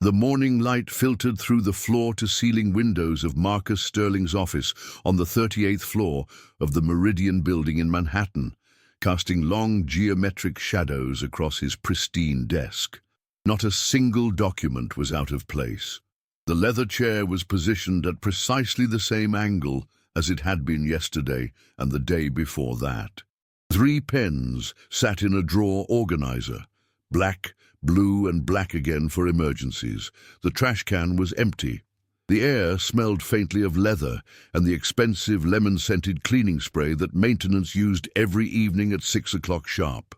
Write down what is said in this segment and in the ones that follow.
The morning light filtered through the floor-to-ceiling windows of Marcus Sterling's office on the 38th floor of the Meridian building in Manhattan, casting long geometric shadows across his pristine desk. Not a single document was out of place. The leather chair was positioned at precisely the same angle as it had been yesterday and the day before that. 3 pens sat in a drawer organizer, black, blue and black again for emergencies. The trash can was empty. The air smelled faintly of leather and the expensive lemon-scented cleaning spray that maintenance used every evening at 6 o'clock sharp.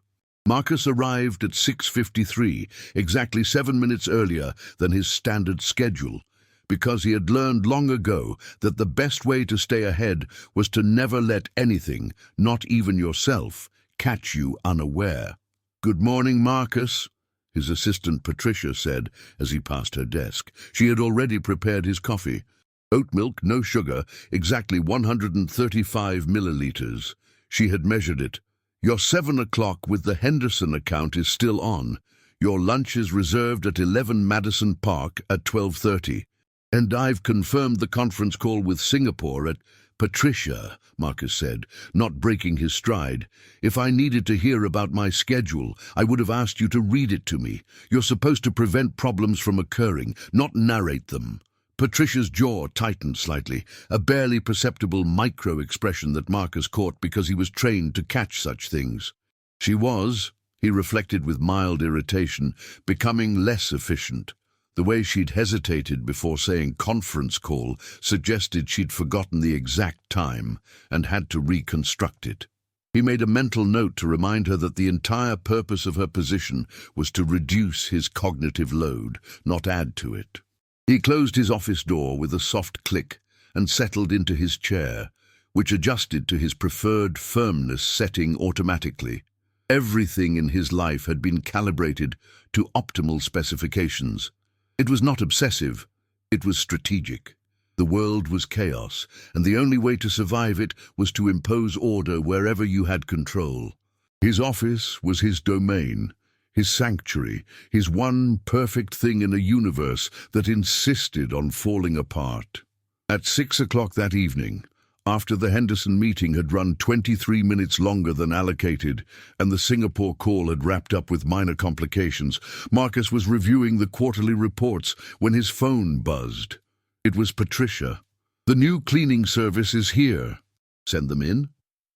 Marcus arrived at 6:53, exactly 7 minutes earlier than his standard schedule, because he had learned long ago that the best way to stay ahead was to never let anything, not even yourself, catch you unaware. "Good morning, Marcus," his assistant Patricia said as he passed her desk. She had already prepared his coffee. Oat milk, no sugar, exactly 135 milliliters. She had measured it. "Your 7 o'clock with the Henderson account is still on. Your lunch is reserved at 11 Madison Park at 12:30. And I've confirmed the conference call with Singapore at..." "Patricia," Marcus said, not breaking his stride, "if I needed to hear about my schedule, I would have asked you to read it to me. You're supposed to prevent problems from occurring, not narrate them." Patricia's jaw tightened slightly, a barely perceptible micro-expression that Marcus caught because he was trained to catch such things. She was, he reflected with mild irritation, becoming less efficient. The way she'd hesitated before saying conference call suggested she'd forgotten the exact time and had to reconstruct it. He made a mental note to remind her that the entire purpose of her position was to reduce his cognitive load, not add to it. He closed his office door with a soft click and settled into his chair, which adjusted to his preferred firmness setting automatically. Everything in his life had been calibrated to optimal specifications. It was not obsessive, it was strategic. The world was chaos, and the only way to survive it was to impose order wherever you had control. His office was his domain, his sanctuary, his one perfect thing in a universe that insisted on falling apart. At 6 o'clock that evening, after the Henderson meeting had run 23 minutes longer than allocated and the Singapore call had wrapped up with minor complications, Marcus was reviewing the quarterly reports when his phone buzzed. It was Patricia. "The new cleaning service is here. Send them in?"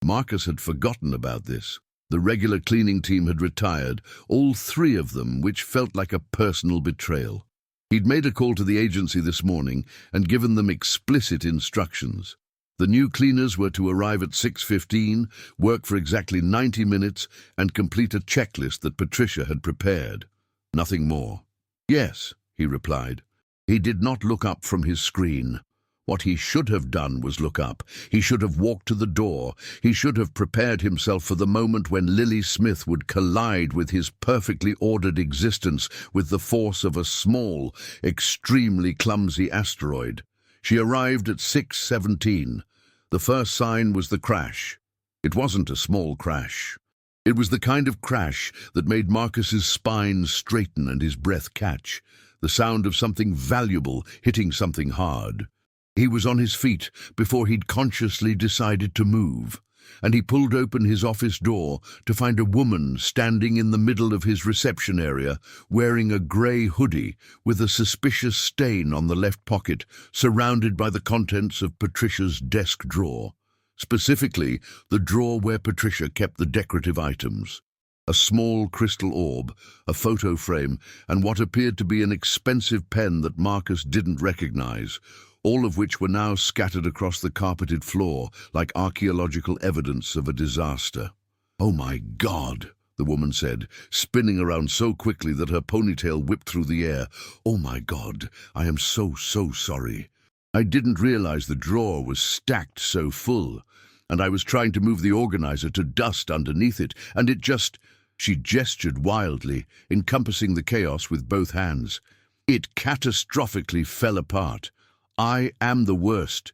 Marcus had forgotten about this. The regular cleaning team had retired, all 3 of them, which felt like a personal betrayal. He'd made a call to the agency this morning and given them explicit instructions. The new cleaners were to arrive at 6:15, work for exactly 90 minutes, and complete a checklist that Patricia had prepared. Nothing more. "Yes," he replied. He did not look up from his screen. What he should have done was look up. He should have walked to the door. He should have prepared himself for the moment when Lily Smith would collide with his perfectly ordered existence with the force of a small, extremely clumsy asteroid. She arrived at 6:17. The first sign was the crash. It wasn't a small crash. It was the kind of crash that made Marcus's spine straighten and his breath catch, the sound of something valuable hitting something hard. He was on his feet before he'd consciously decided to move, and he pulled open his office door to find a woman standing in the middle of his reception area, wearing a grey hoodie with a suspicious stain on the left pocket, surrounded by the contents of Patricia's desk drawer. Specifically, the drawer where Patricia kept the decorative items. A small crystal orb, a photo frame, and what appeared to be an expensive pen that Marcus didn't recognize, all of which were now scattered across the carpeted floor like archaeological evidence of a disaster. "Oh my God," the woman said, spinning around so quickly that her ponytail whipped through the air. "Oh my God, I am so sorry. I didn't realize the drawer was stacked so full, and I was trying to move the organizer to dust underneath it, and it just..." She gestured wildly, encompassing the chaos with both hands. "It catastrophically fell apart. I am the worst.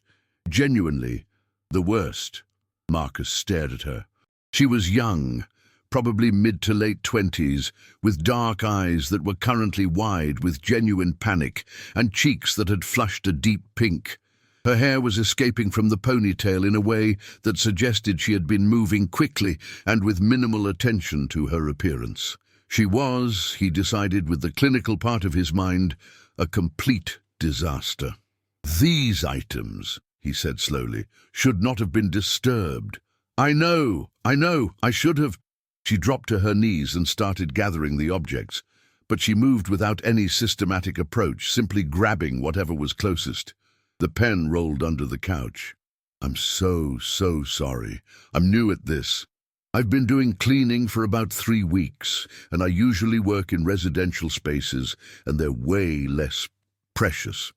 Genuinely, the worst." Marcus stared at her. She was young, probably mid to late 20s, with dark eyes that were currently wide with genuine panic and cheeks that had flushed a deep pink. Her hair was escaping from the ponytail in a way that suggested she had been moving quickly and with minimal attention to her appearance. She was, he decided with the clinical part of his mind, a complete disaster. "These items," he said slowly, "should not have been disturbed. I know, I should have." She dropped to her knees and started gathering the objects, but she moved without any systematic approach, simply grabbing whatever was closest. The pen rolled under the couch. "I'm so sorry. I'm new at this. I've been doing cleaning for about 3 weeks, and I usually work in residential spaces, and they're way less precious.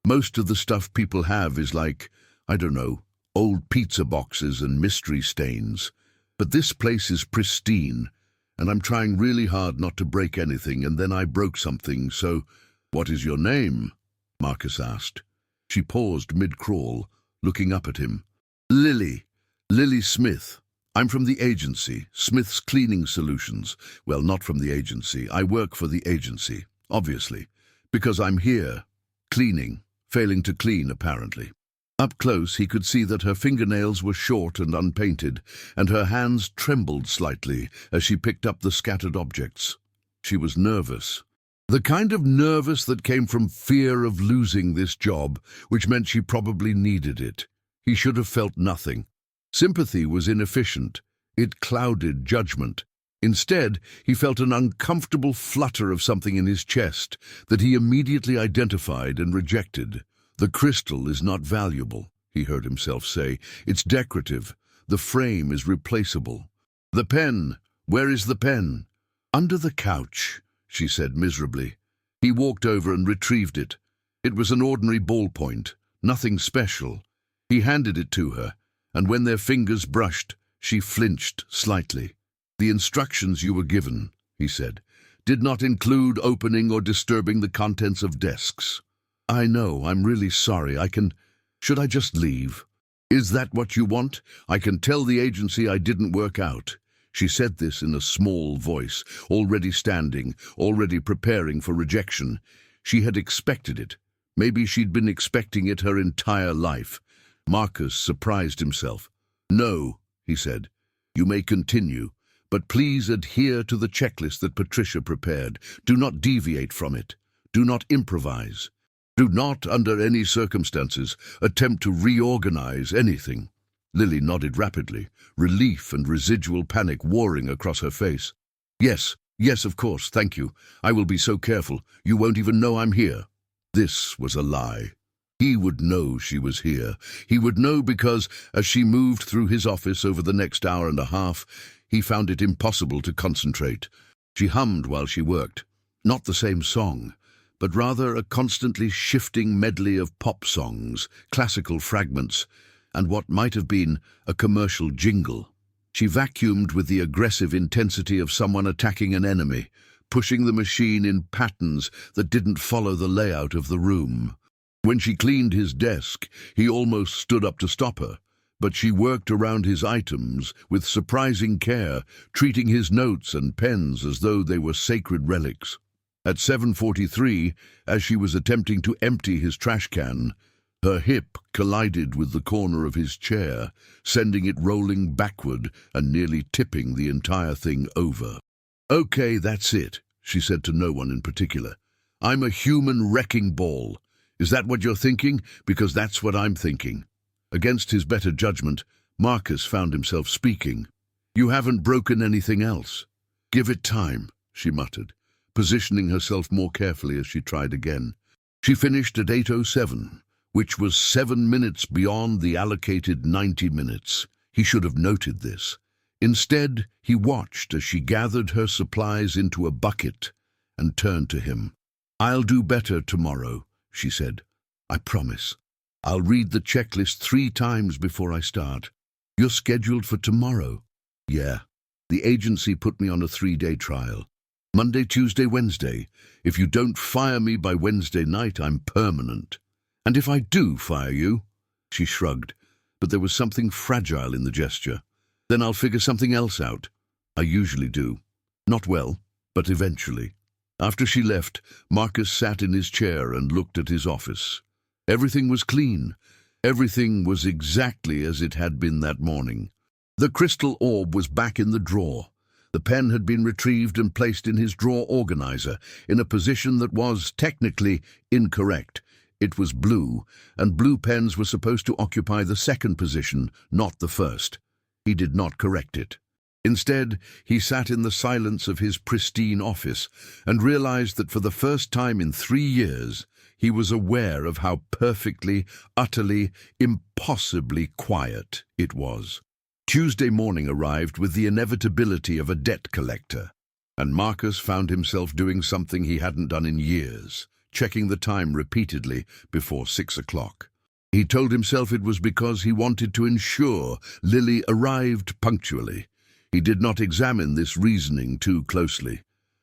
Most of the stuff people have is like, I don't know, old pizza boxes and mystery stains. But this place is pristine, and I'm trying really hard not to break anything, and then I broke something, so—" "What is your name?" Marcus asked. She paused mid-crawl, looking up at him. "Lily Smith. I'm from the agency, Smith's Cleaning Solutions. Well, not from the agency. I work for the agency, obviously, because I'm here, cleaning, failing to clean, apparently." Up close, he could see that her fingernails were short and unpainted, and her hands trembled slightly as she picked up the scattered objects. She was nervous. The kind of nervous that came from fear of losing this job, which meant she probably needed it. He should have felt nothing. Sympathy was inefficient. It clouded judgment. Instead, he felt an uncomfortable flutter of something in his chest that he immediately identified and rejected. "The crystal is not valuable," he heard himself say. "It's decorative. The frame is replaceable." "The pen! Where is the pen?" "Under the couch," she said miserably. He walked over and retrieved it. It was an ordinary ballpoint, nothing special. He handed it to her, and when their fingers brushed, she flinched slightly. "The instructions you were given," he said, "did not include opening or disturbing the contents of desks." "I know, I'm really sorry. Should I just leave?" "Is that what you want? I can tell the agency I didn't work out." She said this in a small voice, already standing, already preparing for rejection. She had expected it. Maybe she'd been expecting it her entire life. Marcus surprised himself. "No," he said. "You may continue, but please adhere to the checklist that Patricia prepared. Do not deviate from it. Do not improvise. Do not, under any circumstances, attempt to reorganize anything." Lily nodded rapidly, relief and residual panic warring across her face. Yes, of course, thank you. I will be so careful. You won't even know I'm here." This was a lie. He would know she was here. He would know because, as she moved through his office over the next hour and a half, he found it impossible to concentrate. She hummed while she worked. Not the same song, but rather a constantly shifting medley of pop songs, classical fragments, and what might have been a commercial jingle. She vacuumed with the aggressive intensity of someone attacking an enemy, pushing the machine in patterns that didn't follow the layout of the room. When she cleaned his desk, he almost stood up to stop her, but she worked around his items with surprising care, treating his notes and pens as though they were sacred relics. At 7:43, as she was attempting to empty his trash can, her hip collided with the corner of his chair, sending it rolling backward and nearly tipping the entire thing over. "Okay, that's it," she said to no one in particular. "I'm a human wrecking ball. Is that what you're thinking? Because that's what I'm thinking." Against his better judgment, Marcus found himself speaking. "You haven't broken anything else." "Give it time," she muttered, positioning herself more carefully as she tried again. She finished at 8:07. Which was 7 minutes beyond the allocated 90 minutes. He should have noted this. Instead, he watched as she gathered her supplies into a bucket and turned to him. "I'll do better tomorrow," she said. "I promise. I'll read the checklist 3 times before I start." "You're scheduled for tomorrow?" "Yeah. The agency put me on a 3-day trial. Monday, Tuesday, Wednesday. If you don't fire me by Wednesday night, I'm permanent." "And if I do fire you?" She shrugged, but there was something fragile in the gesture. "Then I'll figure something else out." I usually do. Not well, but eventually. After she left, Marcus sat in his chair and looked at his office. Everything was clean. Everything was exactly as it had been that morning. The crystal orb was back in the drawer. The pen had been retrieved and placed in his drawer organizer, in a position that was, technically, incorrect. It was blue, and blue pens were supposed to occupy the second position, not the first. He did not correct it. Instead, he sat in the silence of his pristine office and realized that for the first time in 3 years, he was aware of how perfectly, utterly, impossibly quiet it was. Tuesday morning arrived with the inevitability of a debt collector, and Marcus found himself doing something he hadn't done in years, checking the time repeatedly before 6 o'clock. He told himself it was because he wanted to ensure Lily arrived punctually. He did not examine this reasoning too closely.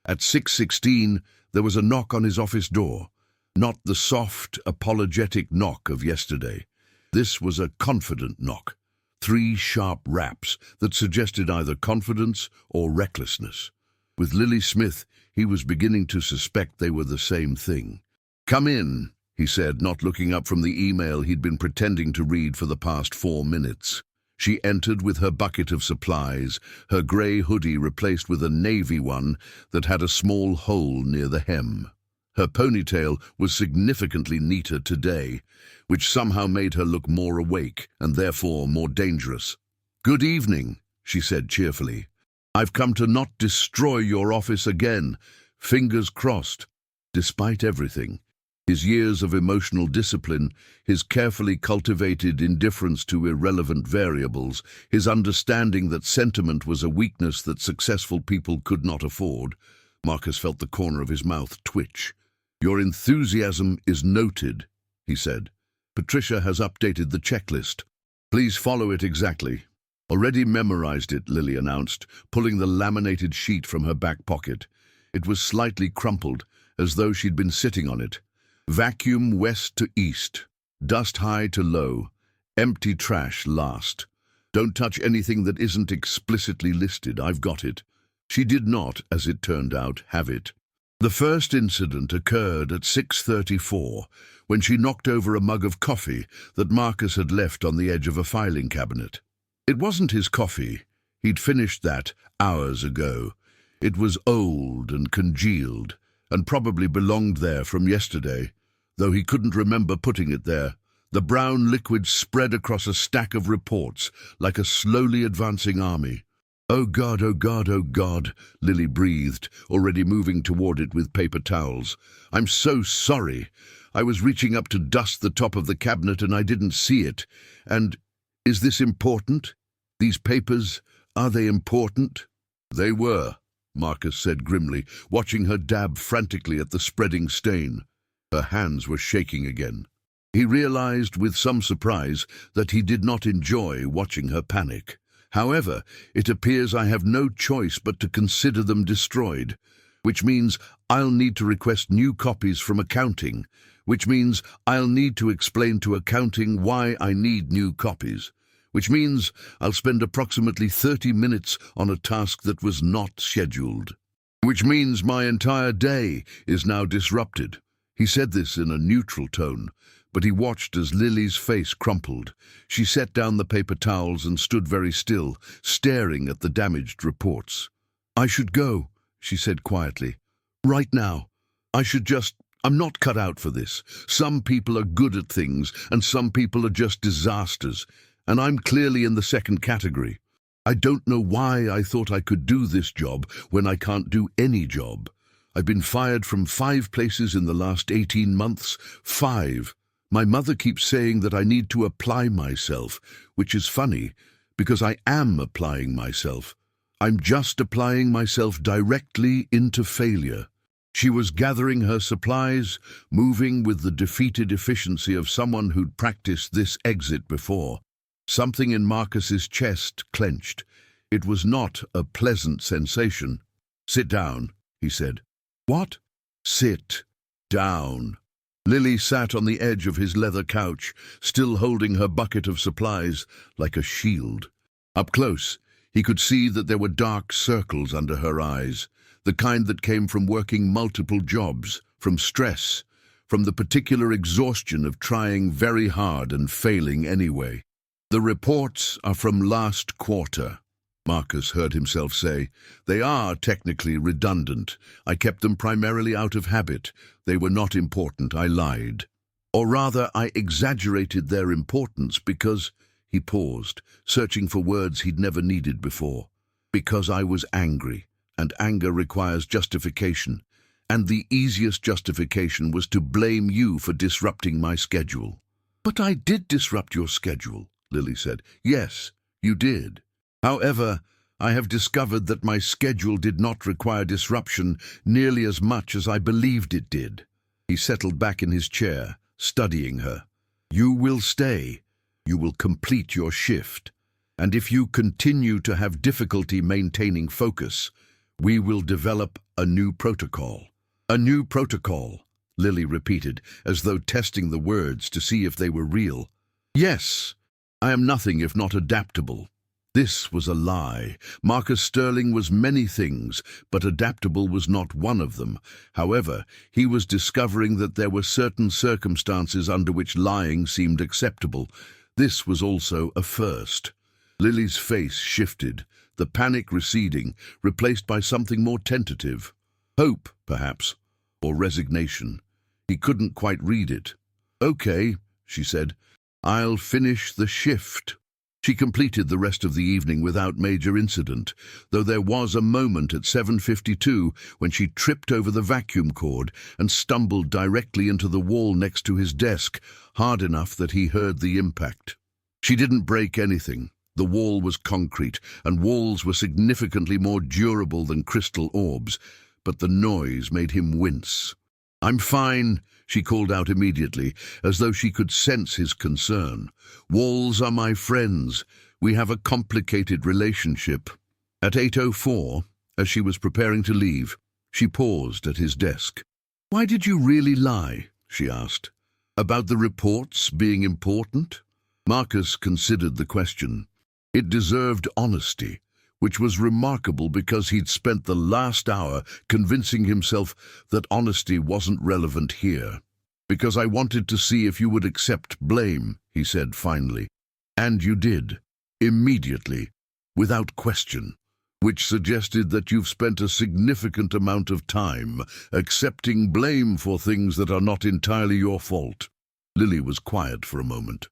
At 6:16, there was a knock on his office door. Not the soft, apologetic knock of yesterday. This was a confident knock. 3 sharp raps that suggested either confidence or recklessness. With Lily Smith, he was beginning to suspect they were the same thing. "Come in," he said, not looking up from the email he'd been pretending to read for the past 4 minutes. She entered with her bucket of supplies, her grey hoodie replaced with a navy one that had a small hole near the hem. Her ponytail was significantly neater today, which somehow made her look more awake and therefore more dangerous. "Good evening," she said cheerfully. "I've come to not destroy your office again. Fingers crossed." Despite everything, his years of emotional discipline, his carefully cultivated indifference to irrelevant variables, his understanding that sentiment was a weakness that successful people could not afford, Marcus felt the corner of his mouth twitch. "Your enthusiasm is noted," he said. "Patricia has updated the checklist. Please follow it exactly." "Already memorized it," Lily announced, pulling the laminated sheet from her back pocket. It was slightly crumpled, as though she'd been sitting on it. "Vacuum west to east, dust high to low, empty trash last. Don't touch anything that isn't explicitly listed. I've got it." She did not, as it turned out, have it. The first incident occurred at 6:34, when she knocked over a mug of coffee that Marcus had left on the edge of a filing cabinet. It wasn't his coffee. He'd finished that hours ago. It was old and congealed, and probably belonged there from yesterday, though he couldn't remember putting it there. The brown liquid spread across a stack of reports like a slowly advancing army. "Oh God, oh God, oh God," Lily breathed, already moving toward it with paper towels. "I'm so sorry. I was reaching up to dust the top of the cabinet and I didn't see it. And is this important? These papers, are they important?" "They were," Marcus said grimly, watching her dab frantically at the spreading stain. Her hands were shaking again. He realized with some surprise that he did not enjoy watching her panic. "However, it appears I have no choice but to consider them destroyed, which means I'll need to request new copies from accounting, which means I'll need to explain to accounting why I need new copies, which means I'll spend approximately 30 minutes on a task that was not scheduled, which means my entire day is now disrupted." He said this in a neutral tone, but he watched as Lily's face crumpled. She set down the paper towels and stood very still, staring at the damaged reports. "I should go," she said quietly. "Right now. I'm not cut out for this. Some people are good at things, and some people are just disasters, and I'm clearly in the second category. I don't know why I thought I could do this job when I can't do any job. I've been fired from 5 places in the last 18 months. 5. My mother keeps saying that I need to apply myself, which is funny, because I am applying myself. I'm just applying myself directly into failure." She was gathering her supplies, moving with the defeated efficiency of someone who'd practiced this exit before. Something in Marcus's chest clenched. It was not a pleasant sensation. "Sit down," he said. "What?" "Sit down." Lily sat on the edge of his leather couch, still holding her bucket of supplies like a shield. Up close, He could see that there were dark circles under her eyes, the kind that came from working multiple jobs, from stress, from the particular exhaustion of trying very hard and failing anyway. "The reports are from last quarter," Marcus heard himself say. "They are technically redundant. I kept them primarily out of habit. They were not important. I lied. Or rather, I exaggerated their importance because—" He paused, searching for words he'd never needed before. "Because I was angry, and anger requires justification. And the easiest justification was to blame you for disrupting my schedule." "But I did disrupt your schedule," Lily said. "Yes, you did. However, I have discovered that my schedule did not require disruption nearly as much as I believed it did." He settled back in his chair, studying her. "You will stay. You will complete your shift. And if you continue to have difficulty maintaining focus, we will develop a new protocol." "A new protocol," Lily repeated, as though testing the words to see if they were real. "Yes, I am nothing if not adaptable." This was a lie. Marcus Sterling was many things, but adaptable was not one of them. However, he was discovering that there were certain circumstances under which lying seemed acceptable. This was also a first. Lily's face shifted, the panic receding, replaced by something more tentative. Hope, perhaps, or resignation. He couldn't quite read it. "Okay," she said. "I'll finish the shift." She completed the rest of the evening without major incident, though there was a moment at 7:52 when she tripped over the vacuum cord and stumbled directly into the wall next to his desk, hard enough that he heard the impact. She didn't break anything. The wall was concrete, and walls were significantly more durable than crystal orbs, but the noise made him wince. "I'm fine," she called out immediately, as though she could sense his concern. "Walls are my friends. We have a complicated relationship." At 8:04, as she was preparing to leave, she paused at his desk. "Why did you really lie?" she asked. "About the reports being important?" Marcus considered the question. It deserved honesty, which was remarkable because he'd spent the last hour convincing himself that honesty wasn't relevant here. "Because I wanted to see if you would accept blame," he said finally. "And you did. Immediately. Without question. Which suggested that you've spent a significant amount of time accepting blame for things that are not entirely your fault." Lily was quiet for a moment.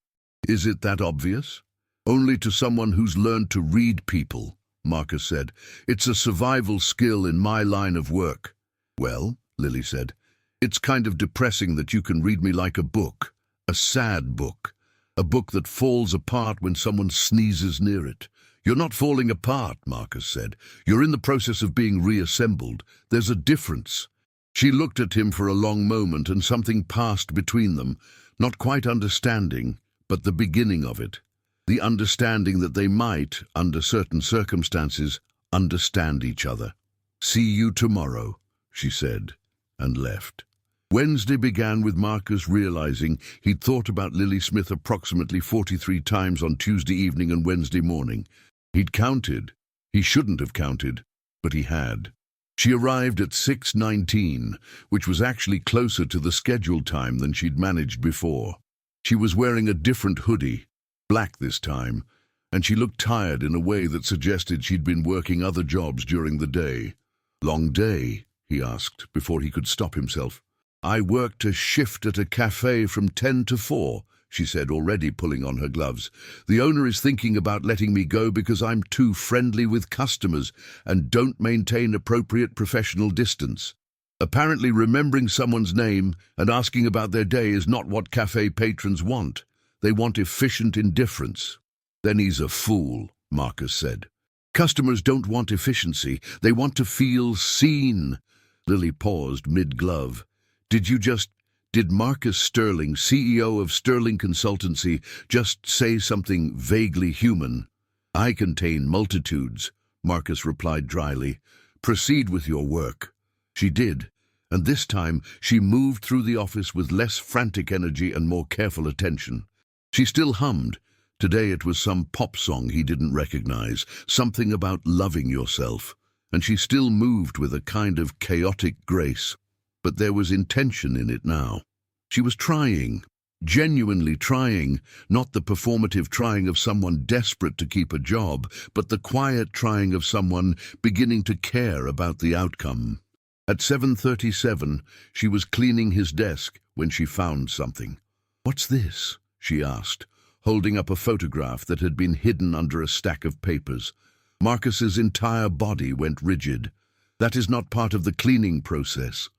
"Is it that obvious?" "Only to someone who's learned to read people," Marcus said. "It's a survival skill in my line of work." "Well," Lily said, "it's kind of depressing that you can read me like a book. A sad book. A book that falls apart when someone sneezes near it." "You're not falling apart," Marcus said. "You're in the process of being reassembled. There's a difference." She looked at him for a long moment, and something passed between them, not quite understanding, but the beginning of it. The understanding that they might, under certain circumstances, understand each other. "See you tomorrow," she said, and left. Wednesday began with Marcus realizing he'd thought about Lily Smith approximately 43 times on Tuesday evening and Wednesday morning. He'd counted. He shouldn't have counted, but he had. She arrived at 6:19, which was actually closer to the scheduled time than she'd managed before. She was wearing a different hoodie, black this time, and she looked tired in a way that suggested she'd been working other jobs during the day. "Long day?" he asked, before he could stop himself. "I worked a shift at a cafe from 10 to 4, she said, already pulling on her gloves. "The owner is thinking about letting me go because I'm too friendly with customers and don't maintain appropriate professional distance. Apparently remembering someone's name and asking about their day is not what cafe patrons want. They want efficient indifference." "Then he's a fool," Marcus said. "Customers don't want efficiency. They want to feel seen." Lily paused mid-glove. Did Marcus Sterling, CEO of Sterling Consultancy, just say something vaguely human?" "I contain multitudes," Marcus replied dryly. "Proceed with your work." She did, and this time she moved through the office with less frantic energy and more careful attention. She still hummed, Today it was some pop song he didn't recognize, something about loving yourself, and she still moved with a kind of chaotic grace. But there was intention in it now. She was trying, genuinely trying, not the performative trying of someone desperate to keep a job, but the quiet trying of someone beginning to care about the outcome. At 7:37, she was cleaning his desk when she found something. "What's this?" she asked, holding up a photograph that had been hidden under a stack of papers. Marcus's entire body went rigid. "That is not part of the cleaning process."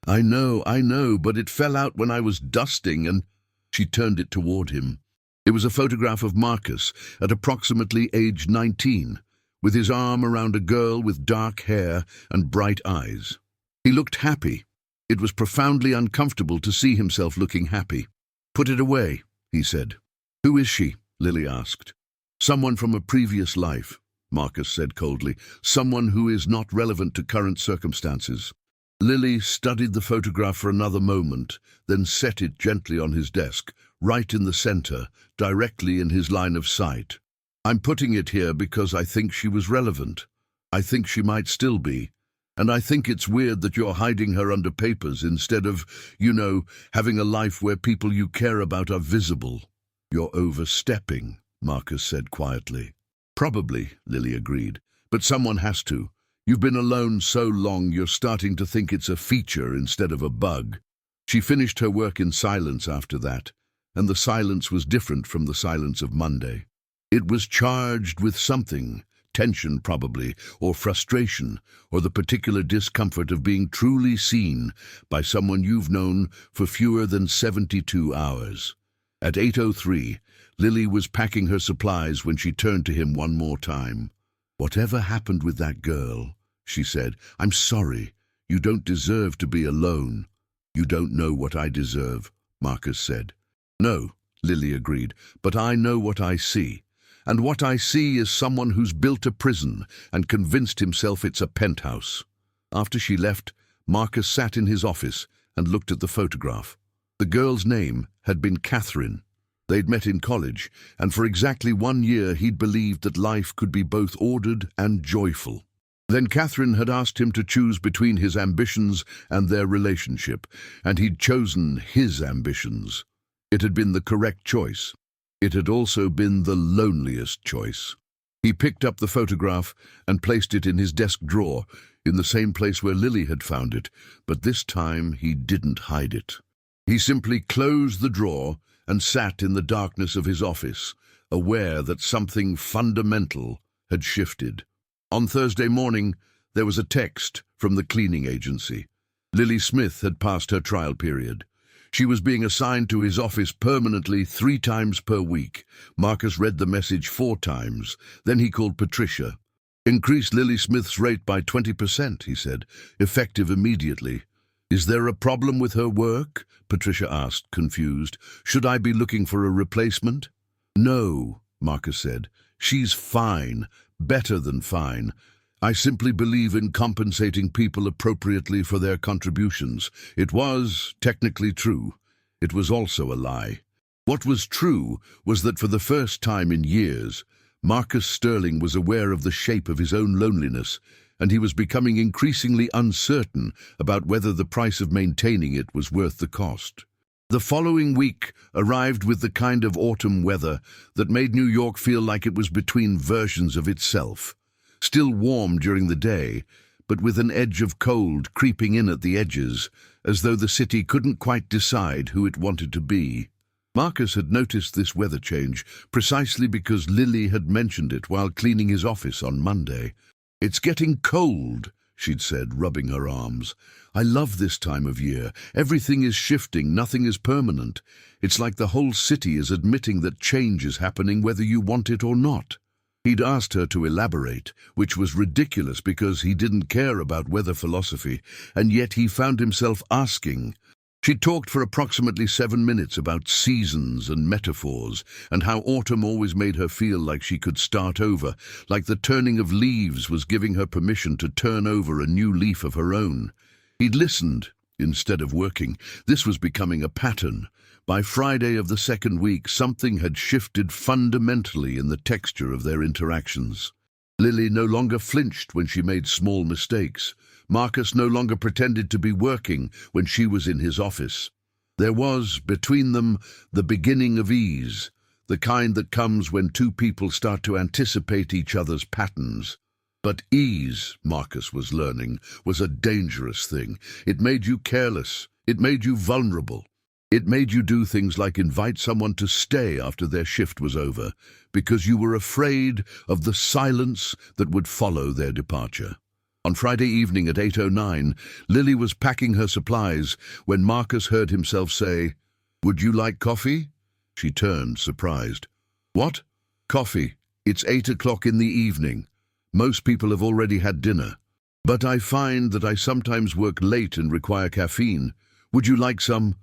I know, but it fell out when I was dusting and—" She turned it toward him. It was a photograph of Marcus at approximately age 19, with his arm around a girl with dark hair and bright eyes. He looked happy. It was profoundly uncomfortable to see himself looking happy. "Put it away," he said. "Who is she?" Lily asked. "Someone from a previous life," Marcus said coldly. "Someone who is not relevant to current circumstances." Lily studied the photograph for another moment, then set it gently on his desk, right in the center, directly in his line of sight. "I'm putting it here because I think she was relevant. I think she might still be. And I think it's weird that you're hiding her under papers instead of, having a life where people you care about are visible." "You're overstepping," Marcus said quietly. "Probably," Lily agreed, "but someone has to. You've been alone so long you're starting to think it's a feature instead of a bug." She finished her work in silence after that, and the silence was different from the silence of Monday. It was charged with something, tension probably, or frustration, or the particular discomfort of being truly seen by someone you've known for fewer than 72 hours. At 8:03, Lily was packing her supplies when she turned to him one more time. "Whatever happened with that girl," she said, "I'm sorry. You don't deserve to be alone." "You don't know what I deserve," Marcus said. "No," Lily agreed, "but I know what I see. And what I see is someone who's built a prison and convinced himself it's a penthouse." After she left, Marcus sat in his office and looked at the photograph. The girl's name had been Catherine. They'd met in college, and for exactly 1 year he'd believed that life could be both ordered and joyful. Then Catherine had asked him to choose between his ambitions and their relationship, and he'd chosen his ambitions. It had been the correct choice. It had also been the loneliest choice. He picked up the photograph and placed it in his desk drawer, in the same place where Lily had found it, but this time he didn't hide it. He simply closed the drawer and sat in the darkness of his office, aware that something fundamental had shifted. On Thursday morning, there was a text from the cleaning agency. Lily Smith had passed her trial period. She was being assigned to his office permanently 3 times per week. Marcus read the message 4 times. Then he called Patricia. "Increase Lily Smith's rate by 20%, he said, "effective immediately." "Is there a problem with her work?" Patricia asked, confused. "Should I be looking for a replacement?" "No," Marcus said. "She's fine, better than fine. I simply believe in compensating people appropriately for their contributions." It was technically true. It was also a lie. What was true was that for the first time in years, Marcus Sterling was aware of the shape of his own loneliness, and he was becoming increasingly uncertain about whether the price of maintaining it was worth the cost. The following week arrived with the kind of autumn weather that made New York feel like it was between versions of itself. Still warm during the day, but with an edge of cold creeping in at the edges, as though the city couldn't quite decide who it wanted to be. Marcus had noticed this weather change precisely because Lily had mentioned it while cleaning his office on Monday. "It's getting cold," she'd said, rubbing her arms. "I love this time of year. Everything is shifting, nothing is permanent. It's like the whole city is admitting that change is happening whether you want it or not." He'd asked her to elaborate, which was ridiculous because he didn't care about weather philosophy, and yet he found himself asking. She talked for approximately 7 minutes about seasons and metaphors, and how autumn always made her feel like she could start over, like the turning of leaves was giving her permission to turn over a new leaf of her own. He'd listened, instead of working. This was becoming a pattern. By Friday of the second week, something had shifted fundamentally in the texture of their interactions. Lily no longer flinched when she made small mistakes. Marcus no longer pretended to be working when she was in his office. There was, between them, the beginning of ease, the kind that comes when two people start to anticipate each other's patterns. But ease, Marcus was learning, was a dangerous thing. It made you careless. It made you vulnerable. It made you do things like invite someone to stay after their shift was over, because you were afraid of the silence that would follow their departure. On Friday evening at 8:09, Lily was packing her supplies when Marcus heard himself say, "Would you like coffee?" She turned, surprised. "What? Coffee? It's 8 o'clock in the evening. Most people have already had dinner. But I find that I sometimes work late and require caffeine. Would you like some?"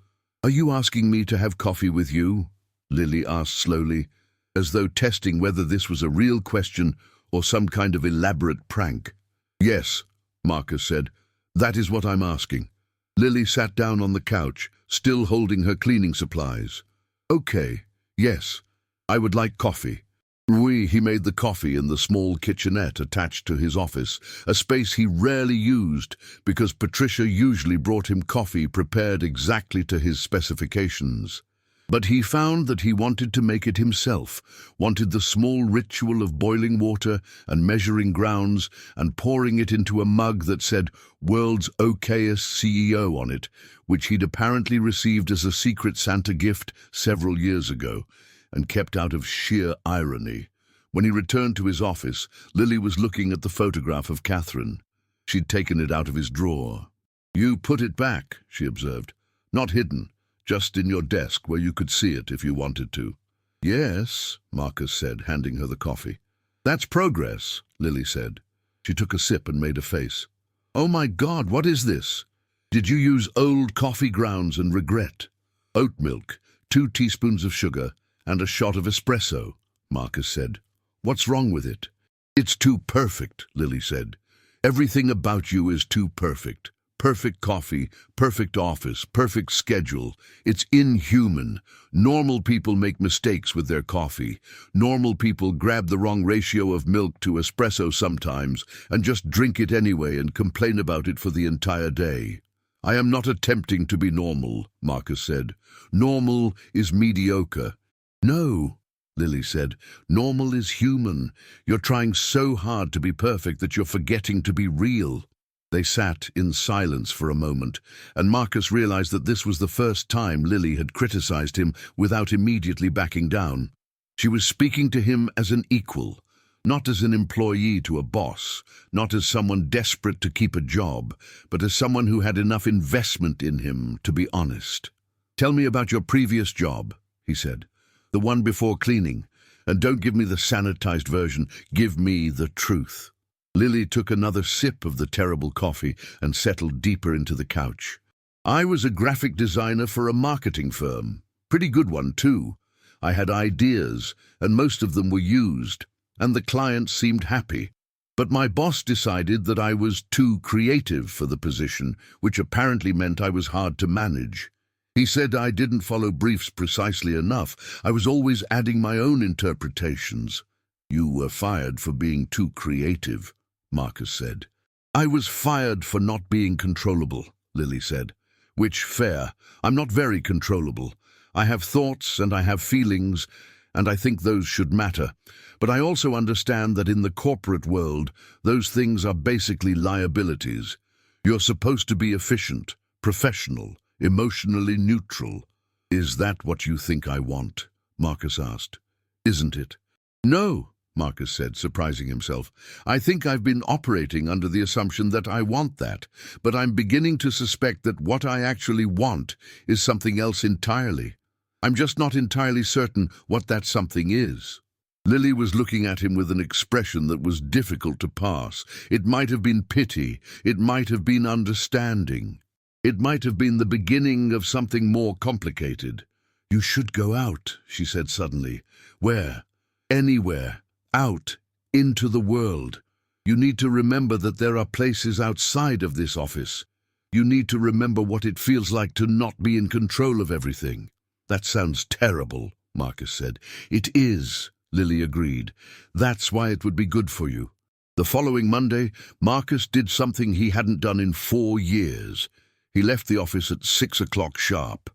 "Are you asking me to have coffee with you?" Lily asked slowly, as though testing whether this was a real question or some kind of elaborate prank. "Yes," Marcus said. "That is what I'm asking." Lily sat down on the couch, still holding her cleaning supplies. "Okay, yes, I would like coffee." He made the coffee in the small kitchenette attached to his office, a space he rarely used because Patricia usually brought him coffee prepared exactly to his specifications. But he found that he wanted to make it himself, wanted the small ritual of boiling water and measuring grounds and pouring it into a mug that said "World's Okayest CEO" on it, which he'd apparently received as a Secret Santa gift several years ago, and kept out of sheer irony. When he returned to his office, Lily was looking at the photograph of Catherine. She'd taken it out of his drawer. "You put it back," she observed. "Not hidden, just in your desk where you could see it if you wanted to." "Yes," Marcus said, handing her the coffee. "That's progress," Lily said. She took a sip and made a face. "Oh my God, what is this? Did you use old coffee grounds and regret?" "Oat milk, 2 teaspoons of sugar, and a shot of espresso," Marcus said. "What's wrong with it?" "It's too perfect," Lily said. "Everything about you is too perfect. Perfect coffee, perfect office, perfect schedule. It's inhuman. Normal people make mistakes with their coffee. Normal people grab the wrong ratio of milk to espresso sometimes and just drink it anyway and complain about it for the entire day." "I am not attempting to be normal," Marcus said. "Normal is mediocre." "No," Lily said. "Normal is human. You're trying so hard to be perfect that you're forgetting to be real." They sat in silence for a moment, and Marcus realized that this was the first time Lily had criticized him without immediately backing down. She was speaking to him as an equal, not as an employee to a boss, not as someone desperate to keep a job, but as someone who had enough investment in him to be honest. "Tell me about your previous job," he said. "The one before cleaning. And don't give me the sanitized version. Give me the truth." Lily took another sip of the terrible coffee and settled deeper into the couch. "I was a graphic designer for a marketing firm. Pretty good one, too. I had ideas, and most of them were used, and the clients seemed happy. But my boss decided that I was too creative for the position, which apparently meant I was hard to manage. He said I didn't follow briefs precisely enough. I was always adding my own interpretations." "You were fired for being too creative," Marcus said. "I was fired for not being controllable," Lily said. "Which, fair. I'm not very controllable. I have thoughts and I have feelings, and I think those should matter. But I also understand that in the corporate world, those things are basically liabilities. You're supposed to be efficient, professional, emotionally neutral." "Is that what you think I want?" Marcus asked. "Isn't it?" "No," Marcus said, surprising himself. "I think I've been operating under the assumption that I want that, but I'm beginning to suspect that what I actually want is something else entirely. I'm just not entirely certain what that something is." Lily was looking at him with an expression that was difficult to pass. It might have been pity. It might have been understanding. It might have been the beginning of something more complicated. "You should go out," she said suddenly. "Where?" "Anywhere. Out. Into the world. You need to remember that there are places outside of this office. You need to remember what it feels like to not be in control of everything. That sounds terrible, Marcus said. It is, Lily agreed. That's why it would be good for you. The following Monday, Marcus did something he hadn't done in 4 years. He left the office at 6 o'clock sharp.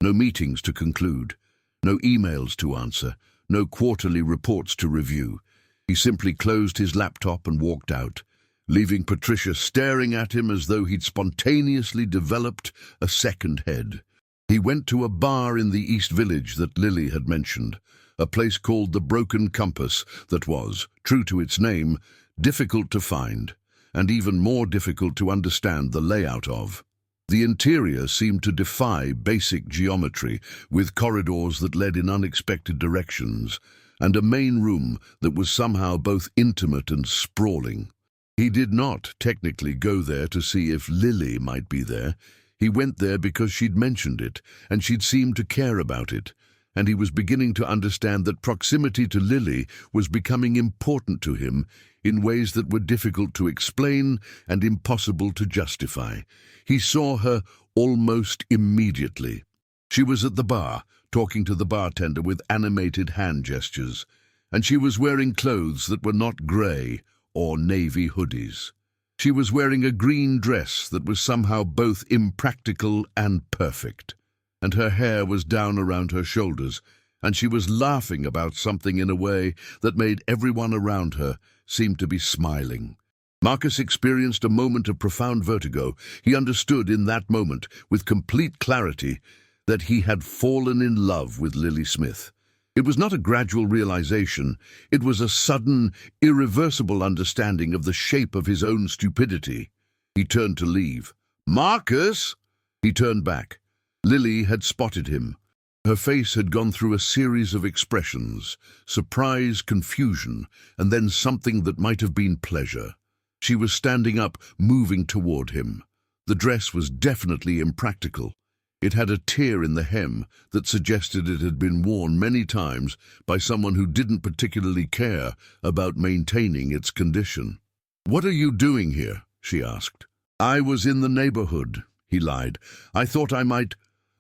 No meetings to conclude, no emails to answer, no quarterly reports to review. He simply closed his laptop and walked out, leaving Patricia staring at him as though he'd spontaneously developed a second head. He went to a bar in the East Village that Lily had mentioned, a place called the Broken Compass that was, true to its name, difficult to find, and even more difficult to understand the layout of. The interior seemed to defy basic geometry, with corridors that led in unexpected directions, and a main room that was somehow both intimate and sprawling. He did not technically go there to see if Lily might be there. He went there because she'd mentioned it, and she'd seemed to care about it, and he was beginning to understand that proximity to Lily was becoming important to him in ways that were difficult to explain and impossible to justify. He saw her almost immediately. She was at the bar, talking to the bartender with animated hand gestures, and she was wearing clothes that were not grey or navy hoodies. She was wearing a green dress that was somehow both impractical and perfect, and her hair was down around her shoulders, and she was laughing about something in a way that made everyone around her seem to be smiling. Marcus experienced a moment of profound vertigo. He understood in that moment, with complete clarity, that he had fallen in love with Lily Smith. It was not a gradual realization. It was a sudden, irreversible understanding of the shape of his own stupidity. He turned to leave. "Marcus!" He turned back. Lily had spotted him. Her face had gone through a series of expressions: surprise, confusion, and then something that might have been pleasure. She was standing up, moving toward him. The dress was definitely impractical. It had a tear in the hem that suggested it had been worn many times by someone who didn't particularly care about maintaining its condition. "What are you doing here?" she asked. "I was in the neighborhood," he lied. "I thought I might.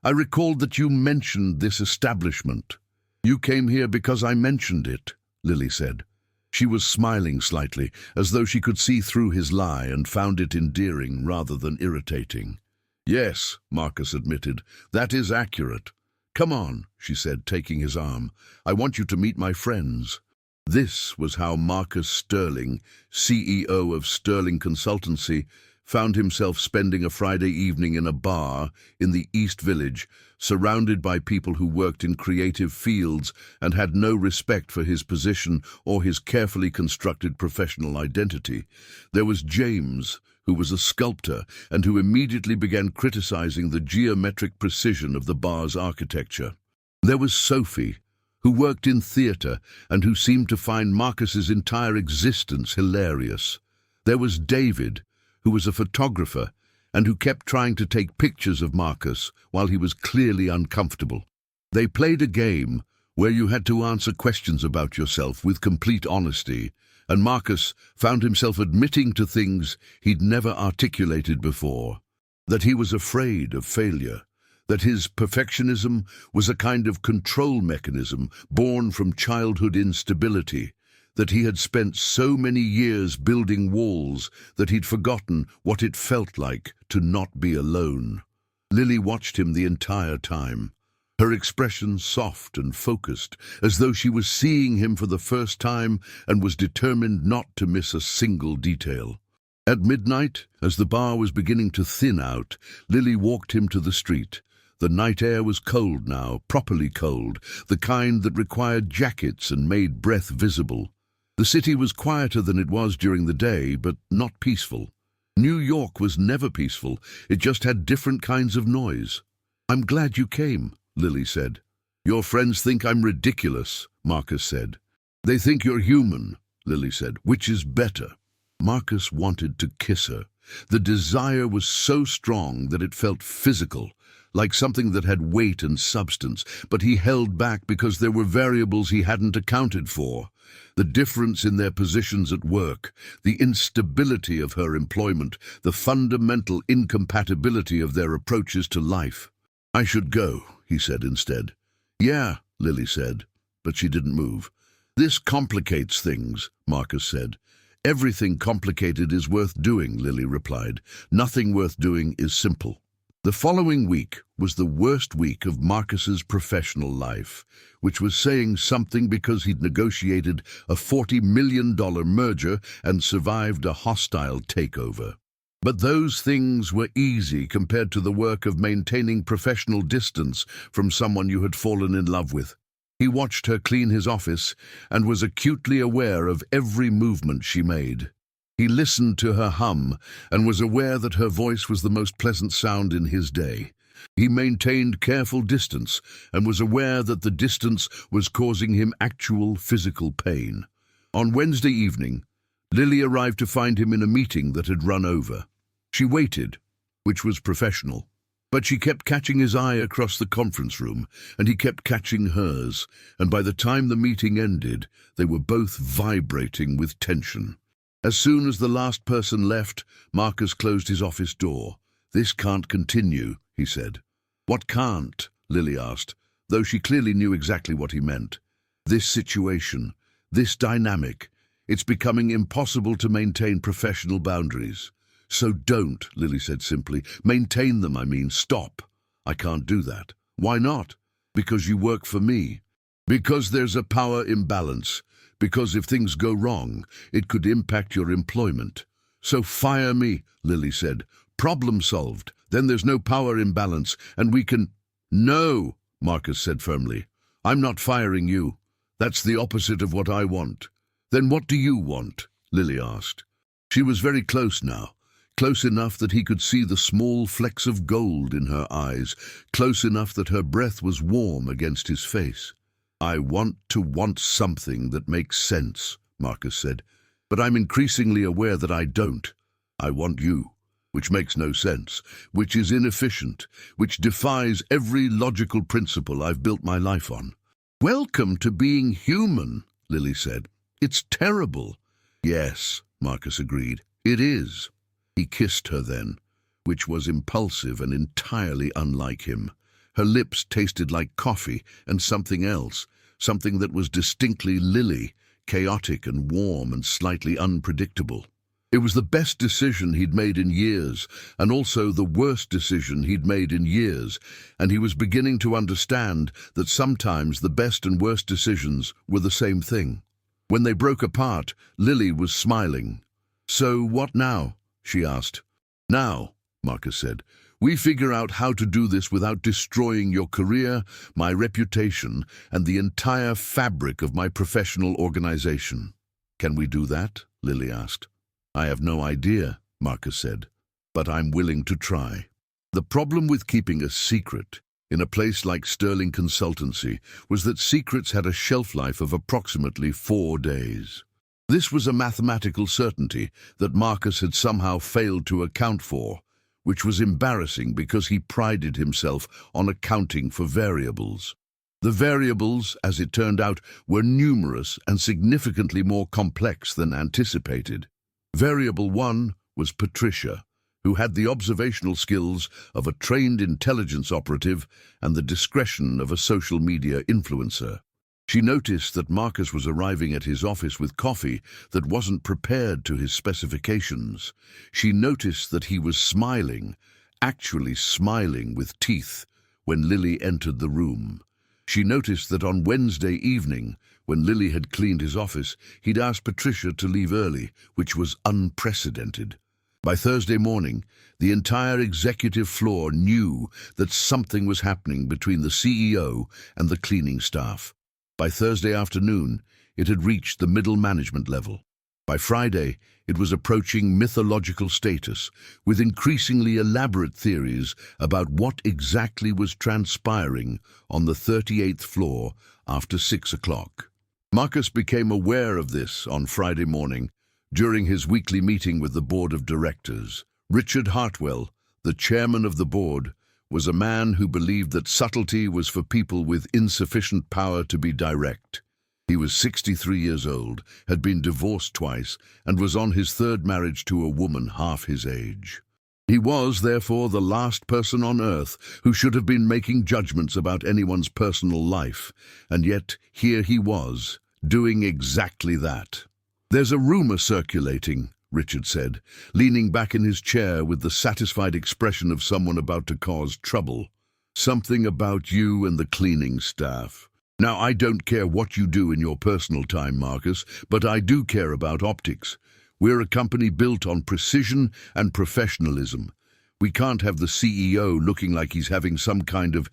I recalled that you mentioned this establishment." "You came here because I mentioned it," Lily said. She was smiling slightly, as though she could see through his lie and found it endearing rather than irritating. "Yes," Marcus admitted, "that is accurate." "Come on," she said, taking his arm. "I want you to meet my friends." This was how Marcus Sterling, CEO of Sterling Consultancy, found himself spending a Friday evening in a bar in the East Village, surrounded by people who worked in creative fields and had no respect for his position or his carefully constructed professional identity. There was James, who was a sculptor and who immediately began criticizing the geometric precision of the bar's architecture. There was Sophie, who worked in theatre and who seemed to find Marcus's entire existence hilarious. There was David, who was a photographer and who kept trying to take pictures of Marcus while he was clearly uncomfortable. They played a game where you had to answer questions about yourself with complete honesty, and Marcus found himself admitting to things he'd never articulated before. That he was afraid of failure, that his perfectionism was a kind of control mechanism born from childhood instability, that he had spent so many years building walls that he'd forgotten what it felt like to not be alone. Lily watched him the entire time, her expression soft and focused, as though she was seeing him for the first time and was determined not to miss a single detail. At midnight, as the bar was beginning to thin out, Lily walked him to the street. The night air was cold now, properly cold, the kind that required jackets and made breath visible. The city was quieter than it was during the day, but not peaceful. New York was never peaceful. It just had different kinds of noise. "I'm glad you came," Lily said. "Your friends think I'm ridiculous," Marcus said. "They think you're human," Lily said, "which is better." Marcus wanted to kiss her. The desire was so strong that it felt physical, like something that had weight and substance, but he held back because there were variables he hadn't accounted for. The difference in their positions at work, the instability of her employment, the fundamental incompatibility of their approaches to life. "I should go," he said instead. "Yeah," Lily said, but she didn't move. "This complicates things," Marcus said. "Everything complicated is worth doing," Lily replied. "Nothing worth doing is simple." The following week was the worst week of Marcus's professional life, which was saying something because he'd negotiated a $40 million merger and survived a hostile takeover. But those things were easy compared to the work of maintaining professional distance from someone you had fallen in love with. He watched her clean his office and was acutely aware of every movement she made. He listened to her hum and was aware that her voice was the most pleasant sound in his day. He maintained careful distance and was aware that the distance was causing him actual physical pain. On Wednesday evening, Lily arrived to find him in a meeting that had run over. She waited, which was professional, but she kept catching his eye across the conference room, and he kept catching hers, and by the time the meeting ended, they were both vibrating with tension. As soon as the last person left, Marcus closed his office door. "This can't continue," he said. "What can't?" Lily asked, though she clearly knew exactly what he meant. "This situation, this dynamic, it's becoming impossible to maintain professional boundaries." "So don't," Lily said simply. "Maintain them, I mean. Stop." "I can't do that." "Why not?" "Because you work for me." "Because there's a power imbalance. Because if things go wrong, it could impact your employment." "So fire me," Lily said. "Problem solved. Then there's no power imbalance, and we can—" "No," Marcus said firmly. "I'm not firing you. That's the opposite of what I want." "Then what do you want?" Lily asked. She was very close now, close enough that he could see the small flecks of gold in her eyes, close enough that her breath was warm against his face. "I want to want something that makes sense," Marcus said, "but I'm increasingly aware that I don't. I want you, which makes no sense, which is inefficient, which defies every logical principle I've built my life on." "Welcome to being human," Lily said. "It's terrible." "Yes," Marcus agreed, "it is." He kissed her then, which was impulsive and entirely unlike him. Her lips tasted like coffee and something else, something that was distinctly Lily, chaotic and warm and slightly unpredictable. It was the best decision he'd made in years, and also the worst decision he'd made in years, and he was beginning to understand that sometimes the best and worst decisions were the same thing. When they broke apart, Lily was smiling. "So what now?" she asked. "Now," Marcus said, "we figure out how to do this without destroying your career, my reputation, and the entire fabric of my professional organization." "Can we do that?" Lily asked. "I have no idea," Marcus said, "but I'm willing to try." The problem with keeping a secret in a place like Sterling Consultancy was that secrets had a shelf life of approximately 4 days. This was a mathematical certainty that Marcus had somehow failed to account for, which was embarrassing because he prided himself on accounting for variables. The variables, as it turned out, were numerous and significantly more complex than anticipated. Variable 1 was Patricia, who had the observational skills of a trained intelligence operative and the discretion of a social media influencer. She noticed that Marcus was arriving at his office with coffee that wasn't prepared to his specifications. She noticed that he was smiling, actually smiling with teeth, when Lily entered the room. She noticed that on Wednesday evening, when Lily had cleaned his office, he'd asked Patricia to leave early, which was unprecedented. By Thursday morning, the entire executive floor knew that something was happening between the CEO and the cleaning staff. By Thursday afternoon, it had reached the middle management level. By Friday, it was approaching mythological status, with increasingly elaborate theories about what exactly was transpiring on the 38th floor after 6 o'clock. Marcus became aware of this on Friday morning, during his weekly meeting with the board of directors. Richard Hartwell, the chairman of the board, was a man who believed that subtlety was for people with insufficient power to be direct. He was 63 years old, had been divorced twice, and was on his third marriage to a woman half his age. He was, therefore, the last person on earth who should have been making judgments about anyone's personal life, and yet here he was, doing exactly that. "There's a rumor circulating," Richard said, leaning back in his chair with the satisfied expression of someone about to cause trouble. "Something about you and the cleaning staff. Now, I don't care what you do in your personal time, Marcus, but I do care about optics. We're a company built on precision and professionalism. We can't have the CEO looking like he's having some kind of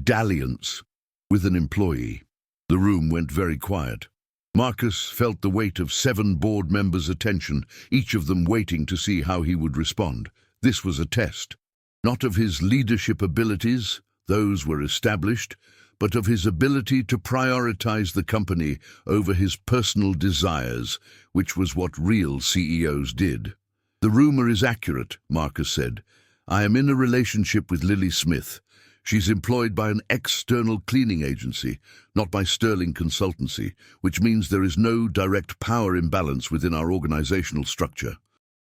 dalliance with an employee." The room went very quiet. Marcus felt the weight of 7 board members' attention, each of them waiting to see how he would respond. This was a test, not of his leadership abilities, those were established, but of his ability to prioritize the company over his personal desires, which was what real CEOs did. "The rumor is accurate," Marcus said. "I am in a relationship with Lily Smith. She's employed by an external cleaning agency, not by Sterling Consultancy, which means there is no direct power imbalance within our organizational structure.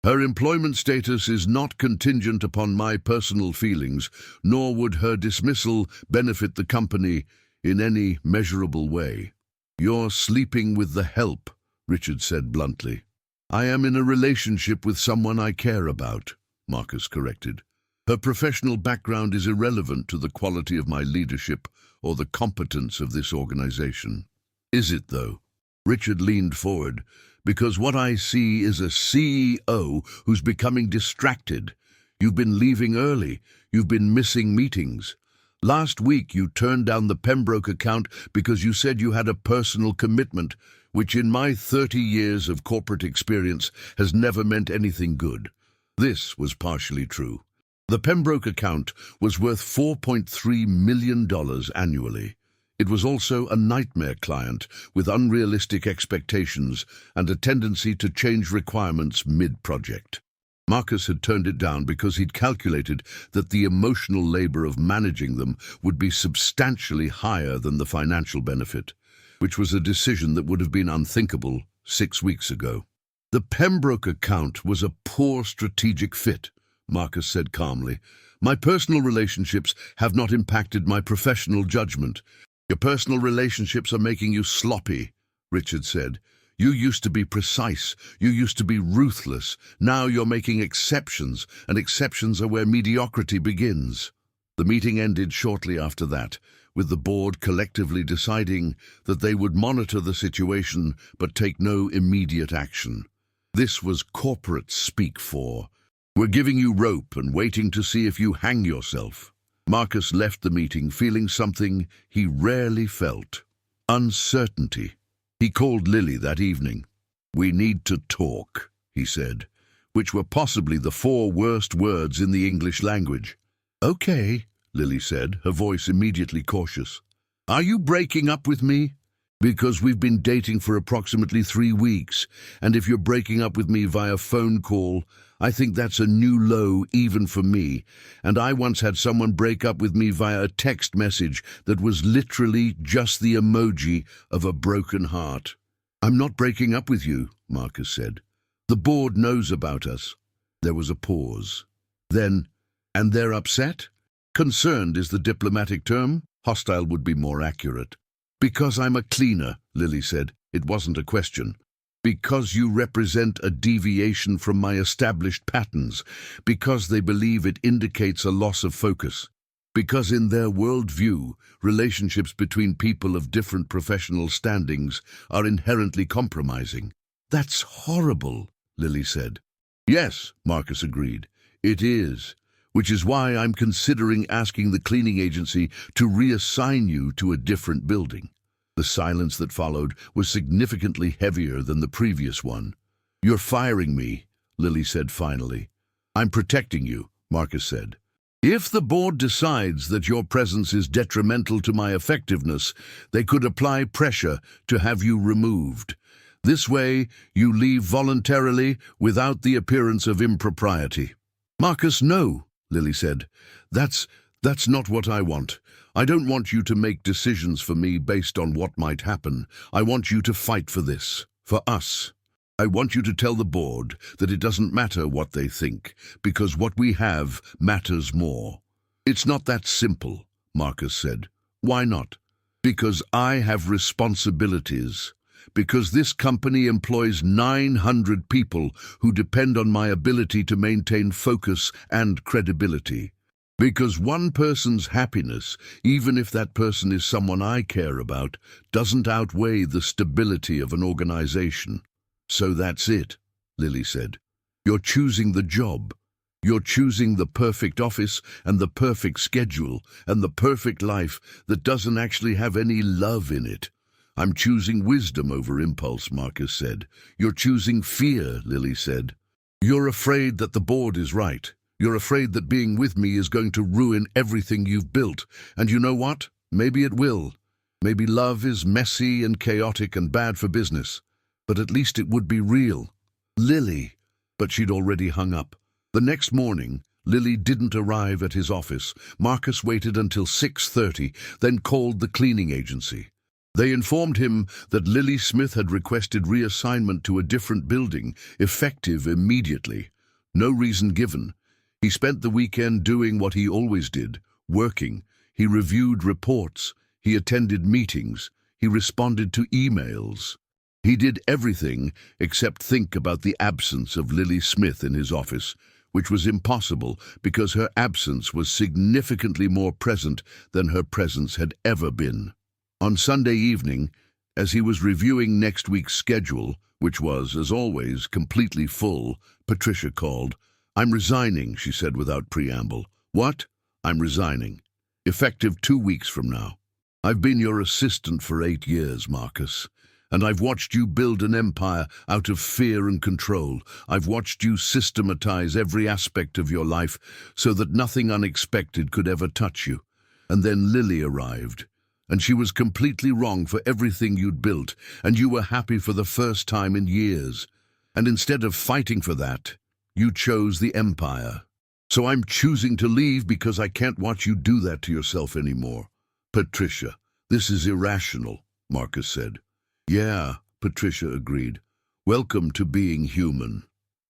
Her employment status is not contingent upon my personal feelings, nor would her dismissal benefit the company in any measurable way." "You're sleeping with the help," Richard said bluntly. "I am in a relationship with someone I care about," Marcus corrected. "Her professional background is irrelevant to the quality of my leadership or the competence of this organization." "Is it, though?" Richard leaned forward. "Because what I see is a CEO who's becoming distracted. You've been leaving early. You've been missing meetings. Last week you turned down the Pembroke account because you said you had a personal commitment, which in my 30 years of corporate experience has never meant anything good." This was partially true. The Pembroke account was worth $4.3 million annually. It was also a nightmare client with unrealistic expectations and a tendency to change requirements mid-project. Marcus had turned it down because he'd calculated that the emotional labor of managing them would be substantially higher than the financial benefit, which was a decision that would have been unthinkable 6 weeks ago. "The Pembroke account was a poor strategic fit," Marcus said calmly. "My personal relationships have not impacted my professional judgment." "Your personal relationships are making you sloppy," Richard said. "You used to be precise. You used to be ruthless. Now you're making exceptions, and exceptions are where mediocrity begins." The meeting ended shortly after that, with the board collectively deciding that they would monitor the situation but take no immediate action. This was corporate speak for, "We're giving you rope and waiting to see if you hang yourself." Marcus left the meeting feeling something he rarely felt: uncertainty. He called Lily that evening. "We need to talk," he said, which were possibly the 4 worst words in the English language. "Okay," Lily said, her voice immediately cautious. "Are you breaking up with me?" "Because we've been dating for approximately 3 weeks, and if you're breaking up with me via phone call, I think that's a new low even for me, and I once had someone break up with me via a text message that was literally just the emoji of a broken heart." "I'm not breaking up with you," Marcus said. "The board knows about us." There was a pause. Then, "And they're upset?" "Concerned is the diplomatic term. Hostile would be more accurate." "Because I'm a cleaner," Lily said. It wasn't a question. "Because you represent a deviation from my established patterns. Because they believe it indicates a loss of focus. Because in their worldview, relationships between people of different professional standings are inherently compromising." "That's horrible," Lily said. "Yes," Marcus agreed. "It is. Which is why I'm considering asking the cleaning agency to reassign you to a different building." The silence that followed was significantly heavier than the previous one. "You're firing me," Lily said finally. "I'm protecting you," Marcus said. "If the board decides that your presence is detrimental to my effectiveness, they could apply pressure to have you removed. This way, you leave voluntarily without the appearance of impropriety." "Marcus, no," Lily said. That's That's not what I want. I don't want you to make decisions for me based on what might happen. I want you to fight for this, for us. I want you to tell the board that it doesn't matter what they think, because what we have matters more. It's not that simple, Marcus said. Why not? Because I have responsibilities. Because this company employs 900 people who depend on my ability to maintain focus and credibility. Because one person's happiness, even if that person is someone I care about, doesn't outweigh the stability of an organization. So that's it, Lily said. You're choosing the job. You're choosing the perfect office and the perfect schedule and the perfect life that doesn't actually have any love in it. I'm choosing wisdom over impulse, Marcus said. You're choosing fear, Lily said. You're afraid that the board is right. You're afraid that being with me is going to ruin everything you've built. And you know what? Maybe it will. Maybe love is messy and chaotic and bad for business. But at least it would be real. Lily. But she'd already hung up. The next morning, Lily didn't arrive at his office. Marcus waited until 6:30, then called the cleaning agency. They informed him that Lily Smith had requested reassignment to a different building, effective immediately. No reason given. He spent the weekend doing what he always did, working. He reviewed reports. He attended meetings. He responded to emails. He did everything except think about the absence of Lily Smith in his office, which was impossible because her absence was significantly more present than her presence had ever been. On Sunday evening, as he was reviewing next week's schedule, which was, as always, completely full, Patricia called. "I'm resigning," she said without preamble. "What?" "I'm resigning. Effective 2 weeks from now. I've been your assistant for 8 years, Marcus. And I've watched you build an empire out of fear and control. I've watched you systematize every aspect of your life so that nothing unexpected could ever touch you. And then Lily arrived, and she was completely wrong for everything you'd built, and you were happy for the first time in years. And instead of fighting for that, you chose the empire. So I'm choosing to leave because I can't watch you do that to yourself anymore." "Patricia, this is irrational," Marcus said. "Yeah," Patricia agreed. "Welcome to being human."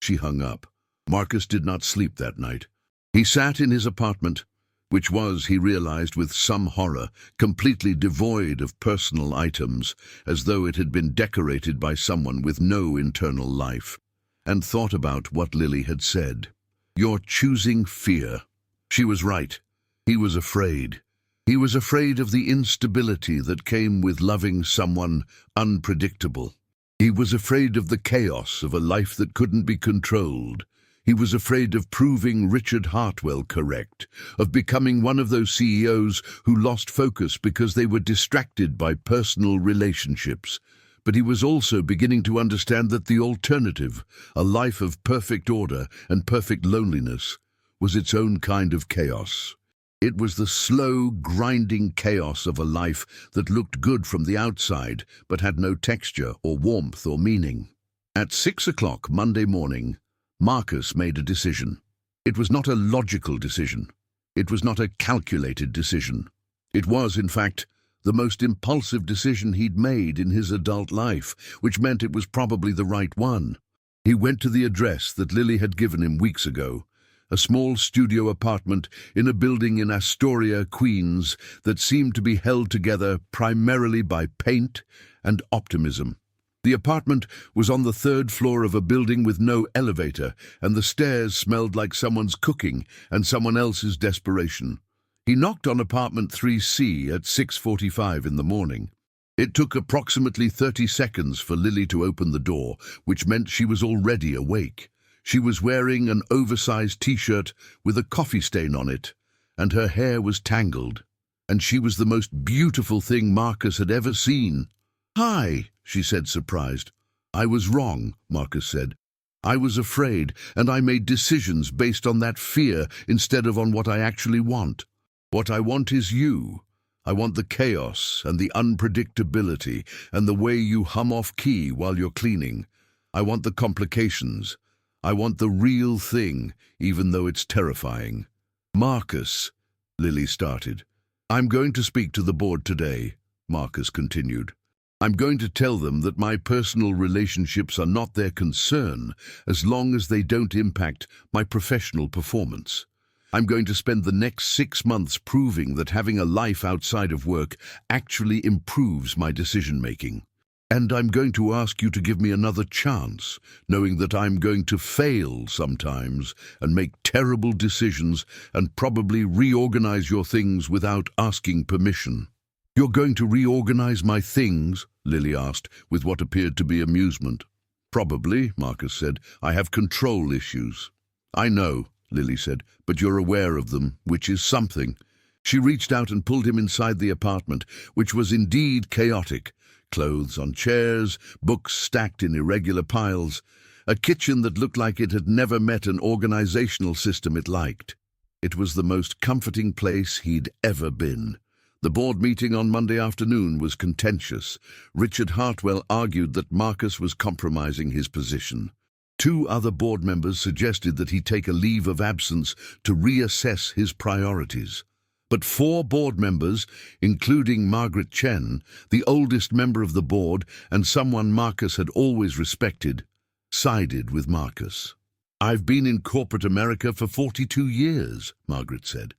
She hung up. Marcus did not sleep that night. He sat in his apartment, which was, he realized with some horror, completely devoid of personal items, as though it had been decorated by someone with no internal life, and thought about what Lily had said. "You're choosing fear." She was right. He was afraid. He was afraid of the instability that came with loving someone unpredictable. He was afraid of the chaos of a life that couldn't be controlled. He was afraid of proving Richard Hartwell correct, of becoming one of those CEOs who lost focus because they were distracted by personal relationships. But he was also beginning to understand that the alternative, a life of perfect order and perfect loneliness, was its own kind of chaos. It was the slow, grinding chaos of a life that looked good from the outside, but had no texture or warmth or meaning. At 6 o'clock Monday morning, Marcus made a decision. It was not a logical decision. It was not a calculated decision. It was, in fact, the most impulsive decision he'd made in his adult life, which meant it was probably the right one. He went to the address that Lily had given him weeks ago, a small studio apartment in a building in Astoria, Queens, that seemed to be held together primarily by paint and optimism. The apartment was on the 3rd floor of a building with no elevator, and the stairs smelled like someone's cooking and someone else's desperation. He knocked on apartment 3C at 6:45 in the morning. It took approximately 30 seconds for Lily to open the door, which meant she was already awake. She was wearing an oversized t-shirt with a coffee stain on it, and her hair was tangled, and she was the most beautiful thing Marcus had ever seen. "Hi," she said, surprised. "I was wrong," Marcus said. "I was afraid, and I made decisions based on that fear instead of on what I actually want. What I want is you. I want the chaos and the unpredictability and the way you hum off key while you're cleaning. I want the complications. I want the real thing, even though it's terrifying." "Marcus," Lily started. "I'm going to speak to the board today," Marcus continued. "I'm going to tell them that my personal relationships are not their concern as long as they don't impact my professional performance. I'm going to spend the next 6 months proving that having a life outside of work actually improves my decision-making. And I'm going to ask you to give me another chance, knowing that I'm going to fail sometimes and make terrible decisions and probably reorganize your things without asking permission." "You're going to reorganize my things?" Lily asked, with what appeared to be amusement. "Probably," Marcus said. "I have control issues." "I know," Lily said, "but you're aware of them, which is something." She reached out and pulled him inside the apartment, which was indeed chaotic. Clothes on chairs, books stacked in irregular piles, a kitchen that looked like it had never met an organizational system it liked. It was the most comforting place he'd ever been. The board meeting on Monday afternoon was contentious. Richard Hartwell argued that Marcus was compromising his position. 2 other board members suggested that he take a leave of absence to reassess his priorities. But 4 board members, including Margaret Chen, the oldest member of the board and someone Marcus had always respected, sided with Marcus. "I've been in corporate America for 42 years, Margaret said,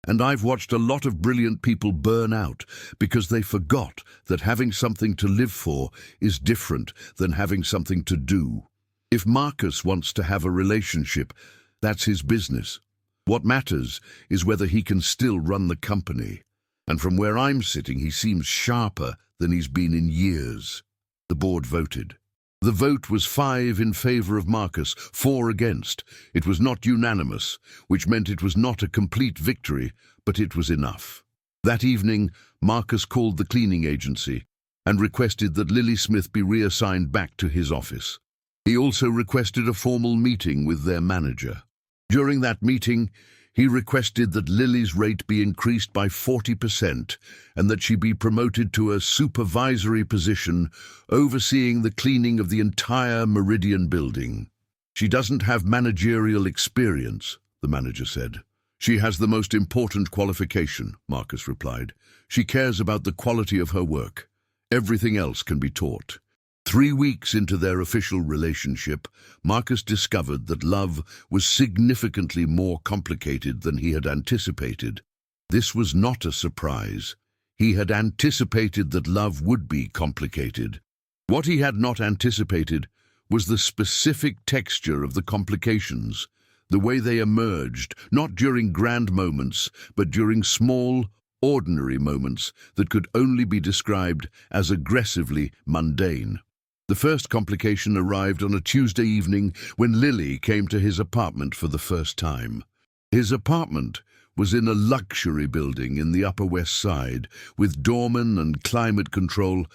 "and I've watched a lot of brilliant people burn out because they forgot that having something to live for is different than having something to do. If Marcus wants to have a relationship, that's his business. What matters is whether he can still run the company. And from where I'm sitting, he seems sharper than he's been in years." The board voted. The vote was 5 in favor of Marcus, 4 against. It was not unanimous, which meant it was not a complete victory, but it was enough. That evening, Marcus called the cleaning agency and requested that Lily Smith be reassigned back to his office. He also requested a formal meeting with their manager. During that meeting, he requested that Lily's rate be increased by 40% and that she be promoted to a supervisory position overseeing the cleaning of the entire Meridian building. "She doesn't have managerial experience," the manager said. "She has the most important qualification," Marcus replied. "She cares about the quality of her work. Everything else can be taught." 3 weeks into their official relationship, Marcus discovered that love was significantly more complicated than he had anticipated. This was not a surprise. He had anticipated that love would be complicated. What he had not anticipated was the specific texture of the complications, the way they emerged, not during grand moments, but during small, ordinary moments that could only be described as aggressively mundane. The first complication arrived on a Tuesday evening when Lily came to his apartment for the first time. His apartment was in a luxury building in the Upper West Side, with doorman and climate control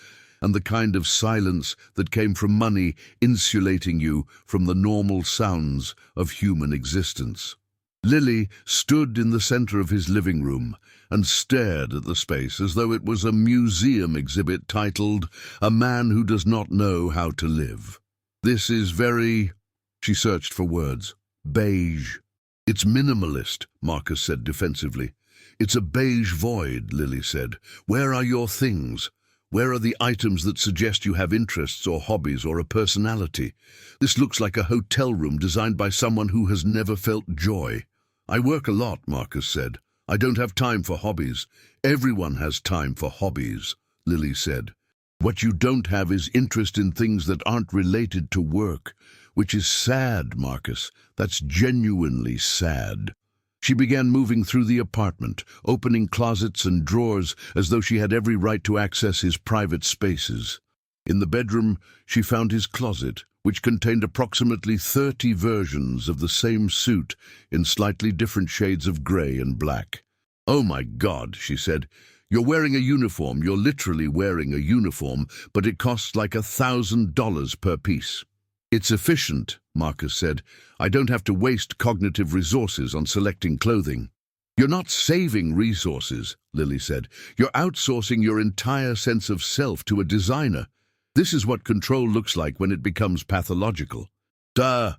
and the kind of silence that came from money insulating you from the normal sounds of human existence. Lily stood in the center of his living room and stared at the space as though it was a museum exhibit titled "A Man Who Does Not Know How to Live." "This is very," she searched for words, "beige." "It's minimalist," Marcus said defensively. "It's a beige void," Lily said. "Where are your things? Where are the items that suggest you have interests or hobbies or a personality? This looks like a hotel room designed by someone who has never felt joy." "I work a lot," Marcus said. "I don't have time for hobbies." "Everyone has time for hobbies," Lily said. "What you don't have is interest in things that aren't related to work, which is sad, Marcus. That's genuinely sad." She began moving through the apartment, opening closets and drawers as though she had every right to access his private spaces. In the bedroom, she found his closet, which contained approximately 30 versions of the same suit in slightly different shades of gray and black. "Oh my God," she said. "You're wearing a uniform. You're literally wearing a uniform, but it costs like $1,000 per piece." "It's efficient," Marcus said. "I don't have to waste cognitive resources on selecting clothing." "You're not saving resources," Lily said. "You're outsourcing your entire sense of self to a designer. This is what control looks like when it becomes pathological." "Duh!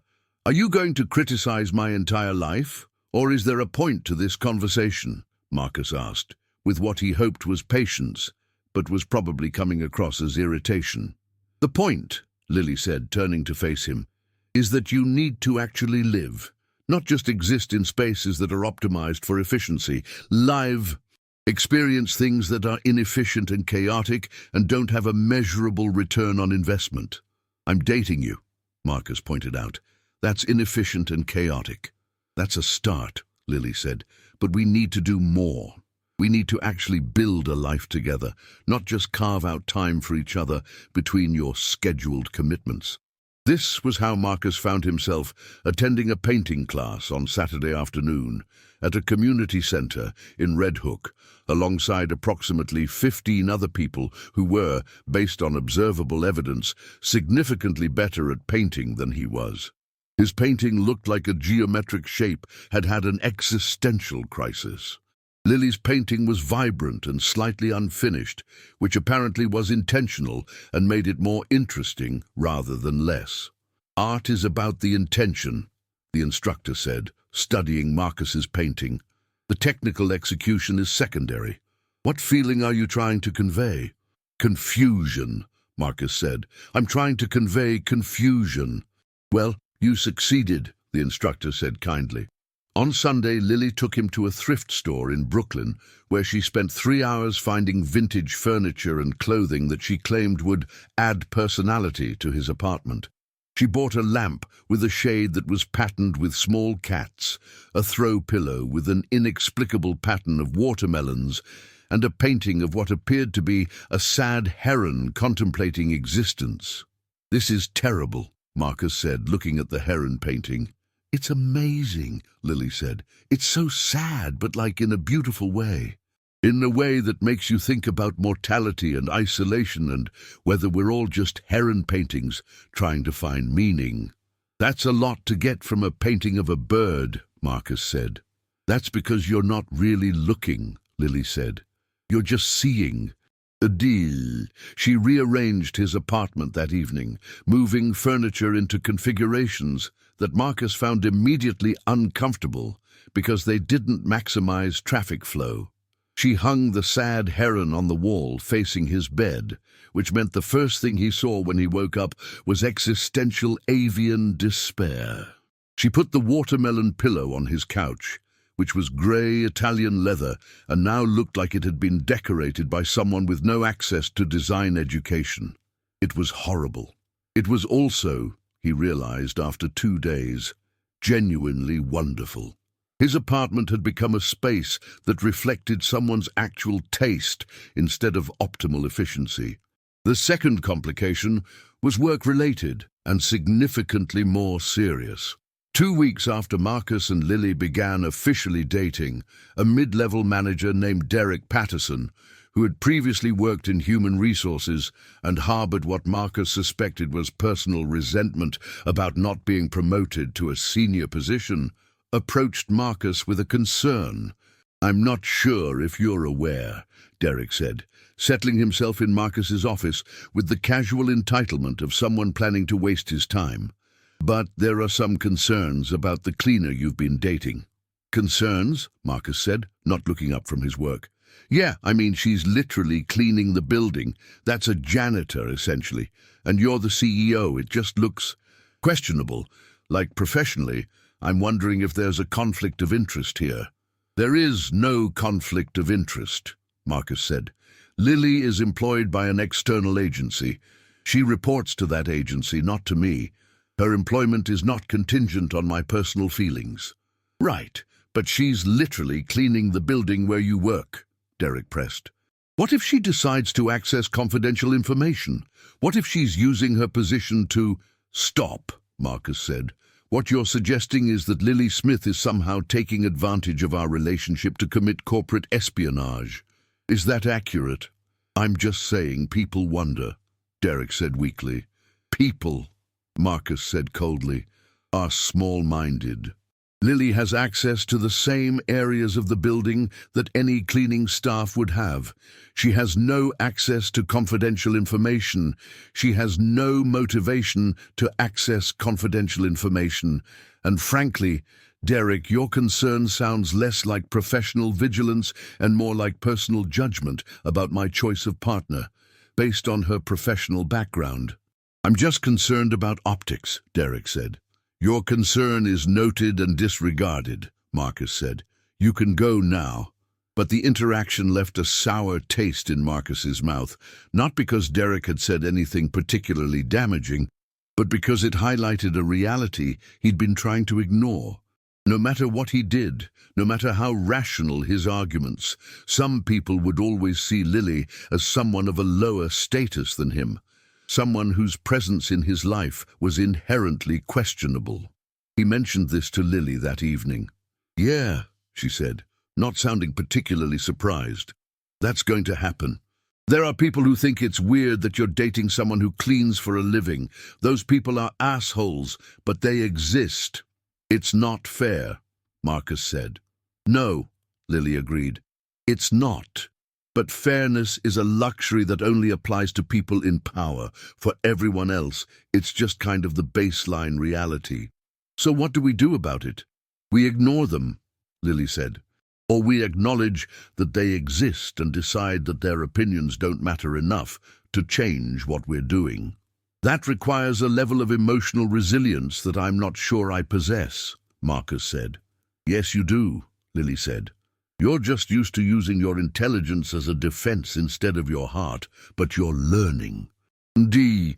Are you going to criticize my entire life? Or is there a point to this conversation?" Marcus asked, with what he hoped was patience, but was probably coming across as irritation. "The point," Lily said, turning to face him, "is that you need to actually live, not just exist in spaces that are optimized for efficiency. Live, experience things that are inefficient and chaotic and don't have a measurable return on investment." "I'm dating you," Marcus pointed out. "That's inefficient and chaotic." "That's a start," Lily said, "but we need to do more. We need to actually build a life together, not just carve out time for each other between your scheduled commitments." This was how Marcus found himself attending a painting class on Saturday afternoon at a community centre in Red Hook, alongside approximately 15 other people who were, based on observable evidence, significantly better at painting than he was. His painting looked like a geometric shape had had an existential crisis. Lily's painting was vibrant and slightly unfinished, which apparently was intentional and made it more interesting rather than less. "Art is about the intention," the instructor said, studying Marcus's painting. "The technical execution is secondary. What feeling are you trying to convey?" "Confusion," Marcus said. "I'm trying to convey confusion." "Well, you succeeded," the instructor said kindly. On Sunday, Lily took him to a thrift store in Brooklyn, where she spent 3 hours finding vintage furniture and clothing that she claimed would add personality to his apartment. She bought a lamp with a shade that was patterned with small cats, a throw pillow with an inexplicable pattern of watermelons, and a painting of what appeared to be a sad heron contemplating existence. "This is terrible," Marcus said, looking at the heron painting. "It's amazing," Lily said. "It's so sad, but like in a beautiful way. In a way that makes you think about mortality and isolation and whether we're all just heron paintings trying to find meaning." "That's a lot to get from a painting of a bird," Marcus said. "That's because you're not really looking," Lily said. "You're just seeing." A deal. She rearranged his apartment that evening, moving furniture into configurations that Marcus found immediately uncomfortable because they didn't maximize traffic flow. She hung the sad heron on the wall facing his bed, which meant the first thing he saw when he woke up was existential avian despair. She put the watermelon pillow on his couch, which was grey Italian leather and now looked like it had been decorated by someone with no access to design education. It was horrible. It was also, he realized after 2 days, genuinely wonderful. His apartment had become a space that reflected someone's actual taste instead of optimal efficiency. The second complication was work-related and significantly more serious. 2 weeks after Marcus and Lily began officially dating, a mid-level manager named Derek Patterson, who had previously worked in human resources and harbored what Marcus suspected was personal resentment about not being promoted to a senior position, approached Marcus with a concern. "I'm not sure if you're aware," Derek said, settling himself in Marcus's office with the casual entitlement of someone planning to waste his time. "But there are some concerns about the cleaner you've been dating." "Concerns?" Marcus said, not looking up from his work. "Yeah, I mean, she's literally cleaning the building. That's a janitor, essentially. And you're the CEO. It just looks questionable. Like, professionally, I'm wondering if there's a conflict of interest here." "There is no conflict of interest," Marcus said. "Lily is employed by an external agency. She reports to that agency, not to me. Her employment is not contingent on my personal feelings." "Right, but she's literally cleaning the building where you work," Derek pressed. "What if she decides to access confidential information? What if she's using her position to—" "Stop," Marcus said. "What you're suggesting is that Lily Smith is somehow taking advantage of our relationship to commit corporate espionage. Is that accurate?" "I'm just saying people wonder," Derek said weakly. "People," Marcus said coldly, "are small-minded. Lily has access to the same areas of the building that any cleaning staff would have. She has no access to confidential information. She has no motivation to access confidential information. And frankly, Derek, your concern sounds less like professional vigilance and more like personal judgment about my choice of partner, based on her professional background. I'm just concerned about optics, Derek said. Your concern is noted and disregarded, Marcus said. You can go now. But the interaction left a sour taste in Marcus's mouth, not because Derek had said anything particularly damaging, but because it highlighted a reality he'd been trying to ignore. No matter what he did, no matter how rational his arguments, some people would always see Lily as someone of a lower status than him, someone whose presence in his life was inherently questionable. He mentioned this to Lily that evening. "Yeah," she said, not sounding particularly surprised. "That's going to happen. There are people who think it's weird that you're dating someone who cleans for a living. Those people are assholes, but they exist." "It's not fair," Marcus said. "No," Lily agreed. "It's not. But fairness is a luxury that only applies to people in power. For everyone else, it's just kind of the baseline reality. So what do we do about it?" "We ignore them," Lily said. "Or we acknowledge that they exist and decide that their opinions don't matter enough to change what we're doing. That requires a level of emotional resilience that I'm not sure I possess," Marcus said. "Yes, you do," Lily said. "You're just used to using your intelligence as a defense instead of your heart, but you're learning." The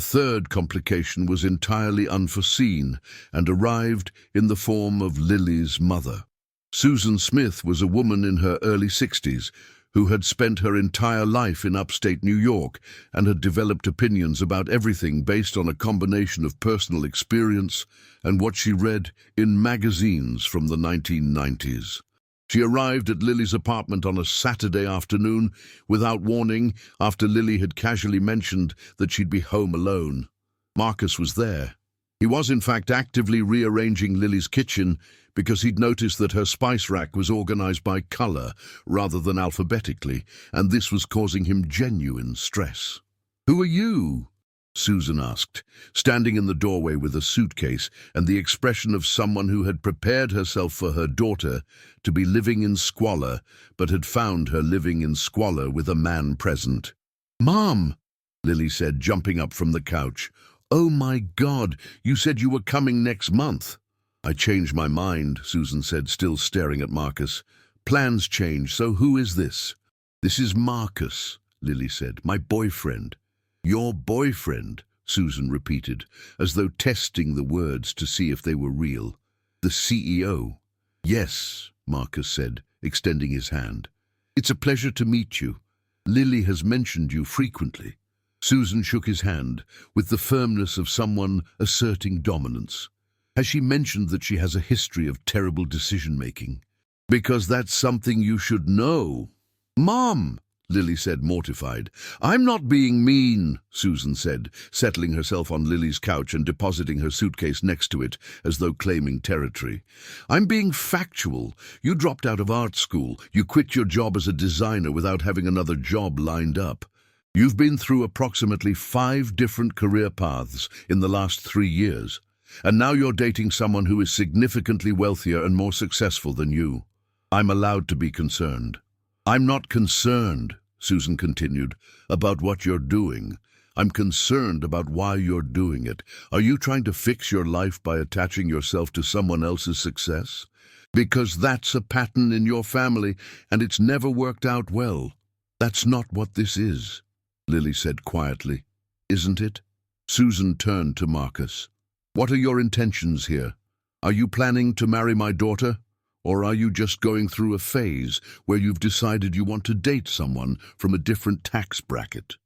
third complication was entirely unforeseen and arrived in the form of Lily's mother. Susan Smith was a woman in her early 60s who had spent her entire life in upstate New York and had developed opinions about everything based on a combination of personal experience and what she read in magazines from the 1990s. She arrived at Lily's apartment on a Saturday afternoon without warning after Lily had casually mentioned that she'd be home alone. Marcus was there. He was in fact actively rearranging Lily's kitchen because he'd noticed that her spice rack was organized by color rather than alphabetically, and this was causing him genuine stress. "Who are you?" Susan asked, standing in the doorway with a suitcase and the expression of someone who had prepared herself for her daughter to be living in squalor, but had found her living in squalor with a man present. "Mom," Lily said, jumping up from the couch. "Oh my God, you said you were coming next month." "I changed my mind," Susan said, still staring at Marcus. "Plans change, so who is this?" "This is Marcus," Lily said, "my boyfriend." "Your boyfriend," Susan repeated, as though testing the words to see if they were real. "The CEO." "Yes," Marcus said, extending his hand. "It's a pleasure to meet you. Lily has mentioned you frequently." Susan shook his hand with the firmness of someone asserting dominance. "Has she mentioned that she has a history of terrible decision-making?" "Because that's something you should know." "Mom," Lily said, mortified. "I'm not being mean," Susan said, settling herself on Lily's couch and depositing her suitcase next to it, as though claiming territory. "I'm being factual. You dropped out of art school. You quit your job as a designer without having another job lined up. You've been through approximately 5 different career paths in the last 3 years. And now you're dating someone who is significantly wealthier and more successful than you. I'm allowed to be concerned." "I'm not concerned," Susan continued, "about what you're doing. I'm concerned about why you're doing it. Are you trying to fix your life by attaching yourself to someone else's success? Because that's a pattern in your family, and it's never worked out well." "That's not what this is," Lily said quietly. "Isn't it?" Susan turned to Marcus. "What are your intentions here? Are you planning to marry my daughter? Or are you just going through a phase where you've decided you want to date someone from a different tax bracket?"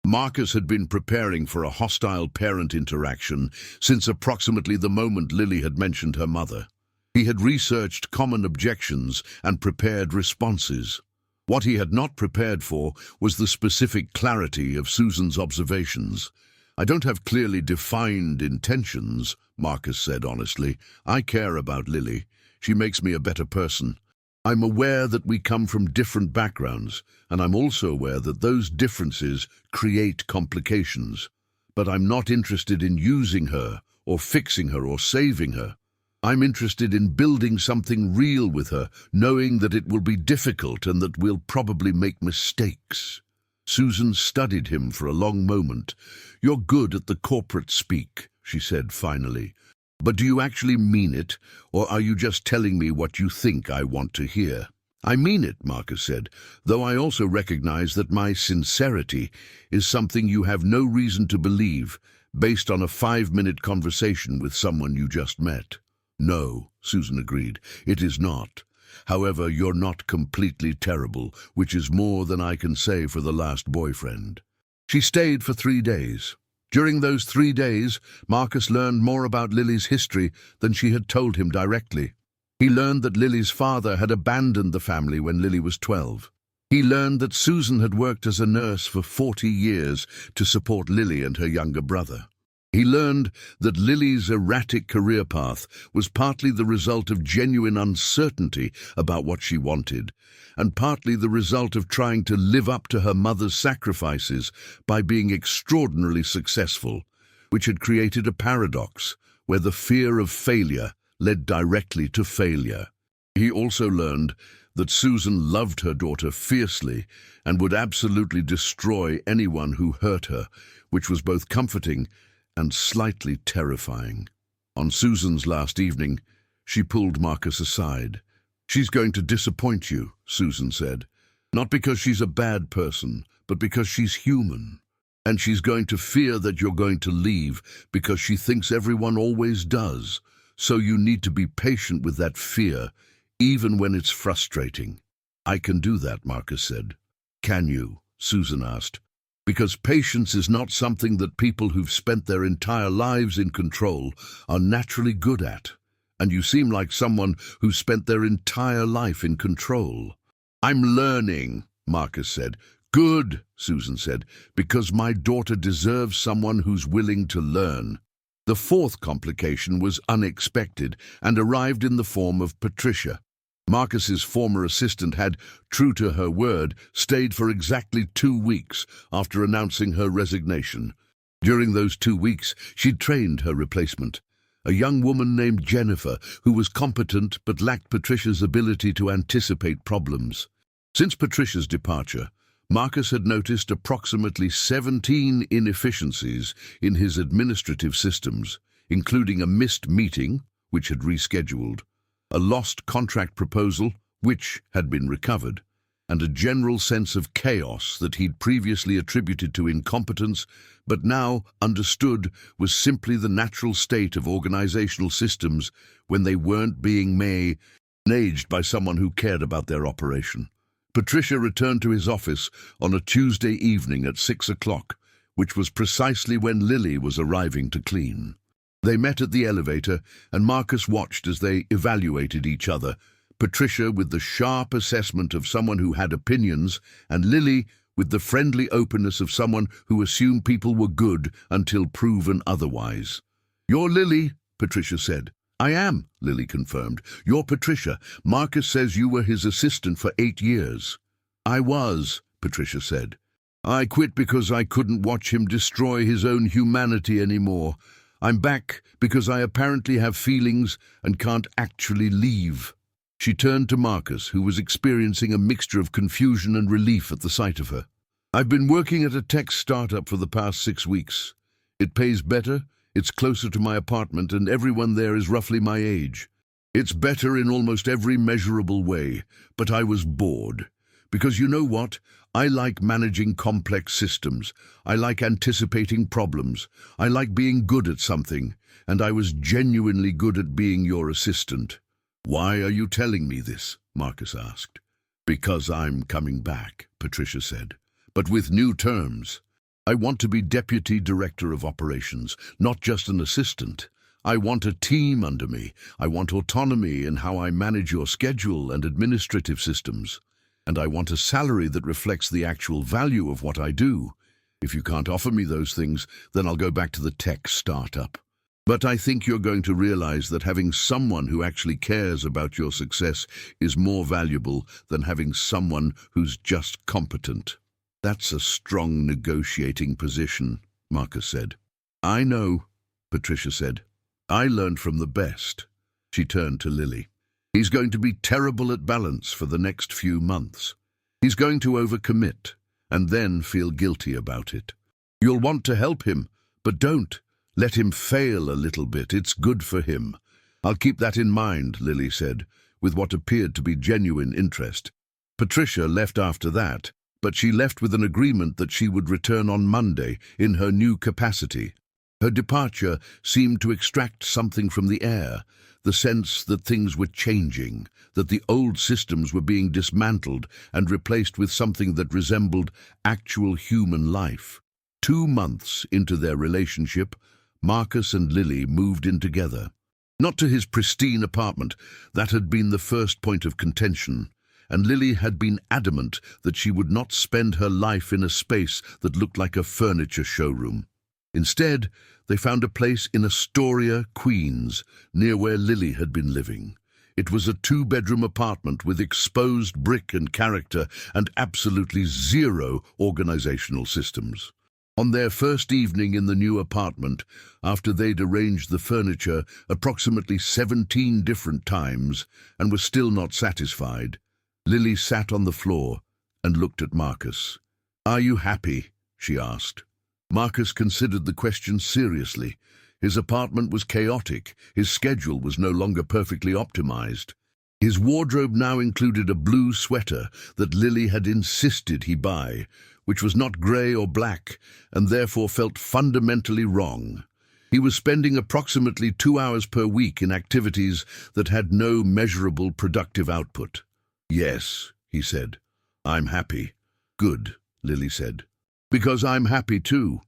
Marcus had been preparing for a hostile parent interaction since approximately the moment Lily had mentioned her mother. He had researched common objections and prepared responses. What he had not prepared for was the specific clarity of Susan's observations. "I don't have clearly defined intentions," Marcus said honestly. "I care about Lily. She makes me a better person. I'm aware that we come from different backgrounds, and I'm also aware that those differences create complications. But I'm not interested in using her, or fixing her, or saving her. I'm interested in building something real with her, knowing that it will be difficult and that we'll probably make mistakes." Susan studied him for a long moment. "You're good at the corporate speak," she said finally. "But do you actually mean it, or are you just telling me what you think I want to hear?" "I mean it," Marcus said, "though I also recognize that my sincerity is something you have no reason to believe based on a 5-minute conversation with someone you just met." "No," Susan agreed, "it is not. However, you're not completely terrible, which is more than I can say for the last boyfriend." She stayed for 3 days. During those 3 days, Marcus learned more about Lily's history than she had told him directly. He learned that Lily's father had abandoned the family when Lily was 12. He learned that Susan had worked as a nurse for 40 years to support Lily and her younger brother. He learned that Lily's erratic career path was partly the result of genuine uncertainty about what she wanted, and partly the result of trying to live up to her mother's sacrifices by being extraordinarily successful, which had created a paradox where the fear of failure led directly to failure. He also learned that Susan loved her daughter fiercely and would absolutely destroy anyone who hurt her, which was both comforting and slightly terrifying. On Susan's last evening, she pulled Marcus aside. "She's going to disappoint you," Susan said. "Not because she's a bad person, but because she's human. And she's going to fear that you're going to leave because she thinks everyone always does. So you need to be patient with that fear, even when it's frustrating." "I can do that," Marcus said. "Can you?" Susan asked. "Because patience is not something that people who've spent their entire lives in control are naturally good at. And you seem like someone who's spent their entire life in control." "I'm learning," Marcus said. "Good," Susan said, "because my daughter deserves someone who's willing to learn." The fourth complication was unexpected and arrived in the form of Patricia. Marcus's former assistant had, true to her word, stayed for exactly 2 weeks after announcing her resignation. During those 2 weeks, she'd trained her replacement, a young woman named Jennifer, who was competent but lacked Patricia's ability to anticipate problems. Since Patricia's departure, Marcus had noticed approximately 17 inefficiencies in his administrative systems, including a missed meeting, which had rescheduled, a lost contract proposal, which had been recovered, and a general sense of chaos that he'd previously attributed to incompetence, but now understood was simply the natural state of organizational systems when they weren't being managed by someone who cared about their operation. Patricia returned to his office on a Tuesday evening at 6 o'clock, which was precisely when Lily was arriving to clean. They met at the elevator, and Marcus watched as they evaluated each other, Patricia with the sharp assessment of someone who had opinions, and Lily with the friendly openness of someone who assumed people were good until proven otherwise. "You're Lily," Patricia said. "I am," Lily confirmed. "You're Patricia. Marcus says you were his assistant for 8 years. "I was," Patricia said. "I quit because I couldn't watch him destroy his own humanity anymore. I'm back because I apparently have feelings and can't actually leave." She turned to Marcus, who was experiencing a mixture of confusion and relief at the sight of her. "I've been working at a tech startup for the past 6 weeks. It pays better, it's closer to my apartment, and everyone there is roughly my age. It's better in almost every measurable way, but I was bored. Because you know what? I like managing complex systems. I like anticipating problems. I like being good at something, and I was genuinely good at being your assistant." "Why are you telling me this?" Marcus asked. "Because I'm coming back," Patricia said, "but with new terms. I want to be Deputy Director of Operations, not just an assistant. I want a team under me. I want autonomy in how I manage your schedule and administrative systems. And I want a salary that reflects the actual value of what I do. If you can't offer me those things, then I'll go back to the tech startup. But I think you're going to realize that having someone who actually cares about your success is more valuable than having someone who's just competent." "That's a strong negotiating position," Marcus said. "I know," Patricia said. "I learned from the best. She turned to Lily. He's going to be terrible at balance for the next few months. He's going to overcommit and then feel guilty about it. You'll want to help him, but don't let him fail a little bit. It's good for him. I'll keep that in mind, Lily said, with what appeared to be genuine interest. Patricia left after that, but she left with an agreement that she would return on Monday in her new capacity. Her departure seemed to extract something from the air, the sense that things were changing, that the old systems were being dismantled and replaced with something that resembled actual human life. 2 months into their relationship, Marcus and Lily moved in together. Not to his pristine apartment. That had been the first point of contention, and Lily had been adamant that she would not spend her life in a space that looked like a furniture showroom. Instead, they found a place in Astoria, Queens, near where Lily had been living. It was a 2-bedroom apartment with exposed brick and character and absolutely zero organizational systems. On their first evening in the new apartment, after they'd arranged the furniture approximately 17 different times and were still not satisfied, Lily sat on the floor and looked at Marcus. "Are you happy?" she asked. Marcus considered the question seriously. His apartment was chaotic. His schedule was no longer perfectly optimized. His wardrobe now included a blue sweater that Lily had insisted he buy, which was not grey or black, and therefore felt fundamentally wrong. He was spending approximately 2 hours per week in activities that had no measurable productive output. "Yes," he said. "I'm happy." "Good," Lily said. "Because I'm happy too.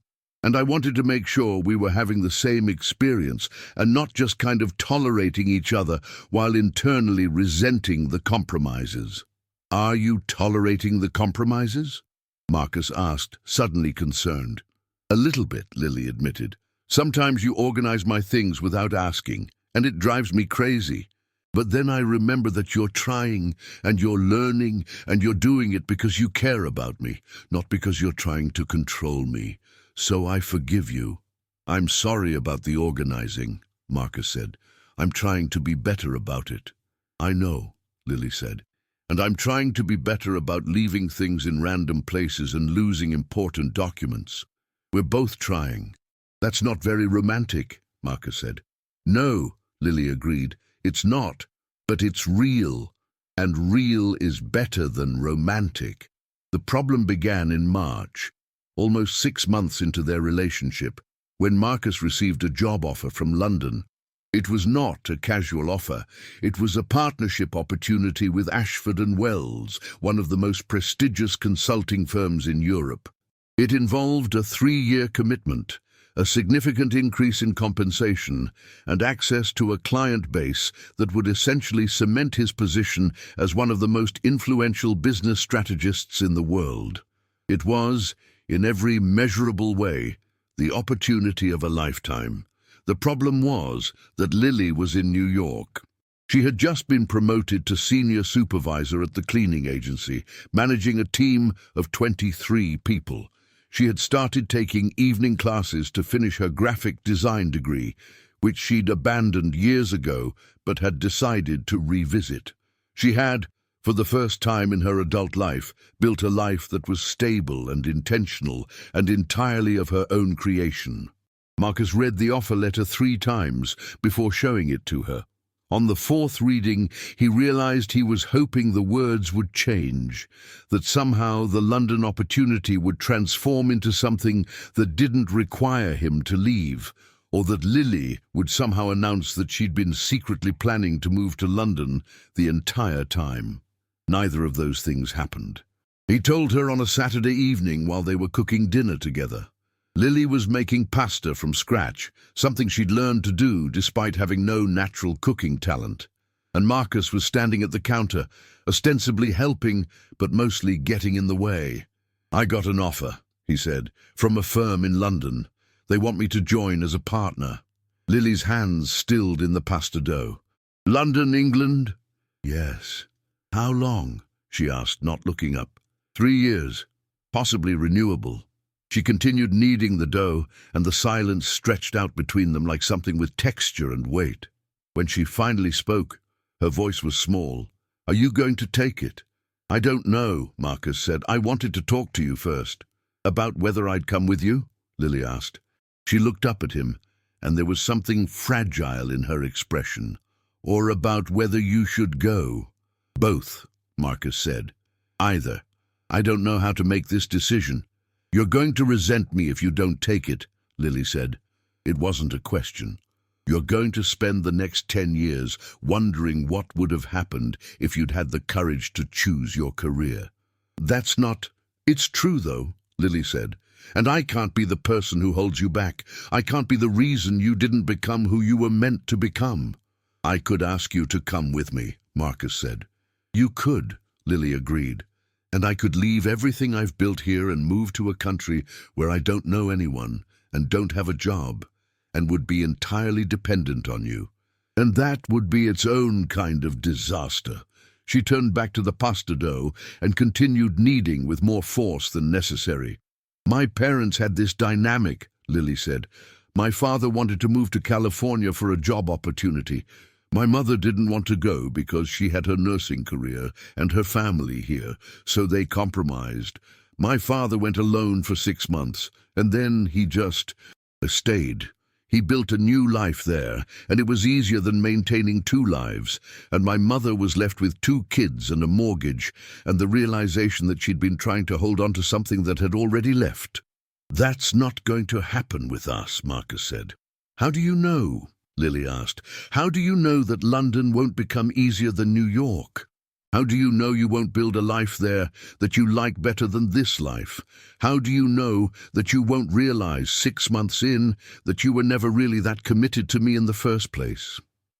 And I wanted to make sure we were having the same experience and not just kind of tolerating each other while internally resenting the compromises." "Are you tolerating the compromises?" Marcus asked, suddenly concerned. "A little bit," Lily admitted. "Sometimes you organize my things without asking, and it drives me crazy. But then I remember that you're trying, and you're learning, and you're doing it because you care about me, not because you're trying to control me. So I forgive you." "I'm sorry about the organizing," Marcus said. "I'm trying to be better about it." "I know," Lily said. "And I'm trying to be better about leaving things in random places and losing important documents. We're both trying." "That's not very romantic," Marcus said. "No," Lily agreed. "It's not, but it's real, and real is better than romantic." The problem began in March, almost 6 months into their relationship, when Marcus received a job offer from London. It was not a casual offer. It was a partnership opportunity with Ashford and Wells, one of the most prestigious consulting firms in Europe. It involved a 3-year commitment, a significant increase in compensation, and access to a client base that would essentially cement his position as one of the most influential business strategists in the world. It was, in every measurable way, the opportunity of a lifetime. The problem was that Lily was in New York. She had just been promoted to senior supervisor at the cleaning agency, managing a team of 23 people. She had started taking evening classes to finish her graphic design degree, which she'd abandoned years ago but had decided to revisit. She had, for the first time in her adult life, built a life that was stable and intentional and entirely of her own creation. Marcus read the offer letter 3 times before showing it to her. On the 4th reading, he realized he was hoping the words would change, that somehow the London opportunity would transform into something that didn't require him to leave, or that Lily would somehow announce that she'd been secretly planning to move to London the entire time. Neither of those things happened. He told her on a Saturday evening while they were cooking dinner together. Lily was making pasta from scratch, something she'd learned to do despite having no natural cooking talent. And Marcus was standing at the counter, ostensibly helping, but mostly getting in the way. "I got an offer," he said, "from a firm in London. They want me to join as a partner." Lily's hands stilled in the pasta dough. "London, England?" "Yes." "How long?" she asked, not looking up. 3 years, possibly renewable." She continued kneading the dough, and the silence stretched out between them like something with texture and weight. When she finally spoke, her voice was small. "Are you going to take it?" "I don't know," Marcus said. "I wanted to talk to you first." "About whether I'd come with you?" Lily asked. She looked up at him, and there was something fragile in her expression. "Or about whether you should go?" "Both," Marcus said. "Either. I don't know how to make this decision." "You're going to resent me if you don't take it," Lily said. It wasn't a question. "You're going to spend the next 10 years wondering what would have happened if you'd had the courage to choose your career." "That's not—" "It's true, though," Lily said. "And I can't be the person who holds you back. I can't be the reason you didn't become who you were meant to become." "I could ask you to come with me," Marcus said. "You could," Lily agreed. "And I could leave everything I've built here and move to a country where I don't know anyone and don't have a job, and would be entirely dependent on you. And that would be its own kind of disaster." She turned back to the pasta dough and continued kneading with more force than necessary. "My parents had this dynamic," Lily said. "My father wanted to move to California for a job opportunity. My mother didn't want to go because she had her nursing career and her family here, so they compromised. My father went alone for 6 months, and then he just stayed. He built a new life there, and it was easier than maintaining 2 lives, and my mother was left with 2 kids and a mortgage, and the realization that she'd been trying to hold on to something that had already left." "That's not going to happen with us," Marcus said. "How do you know?" Lily asked. "How do you know that London won't become easier than New York? How do you know you won't build a life there that you like better than this life? How do you know that you won't realize 6 months in that you were never really that committed to me in the first place?"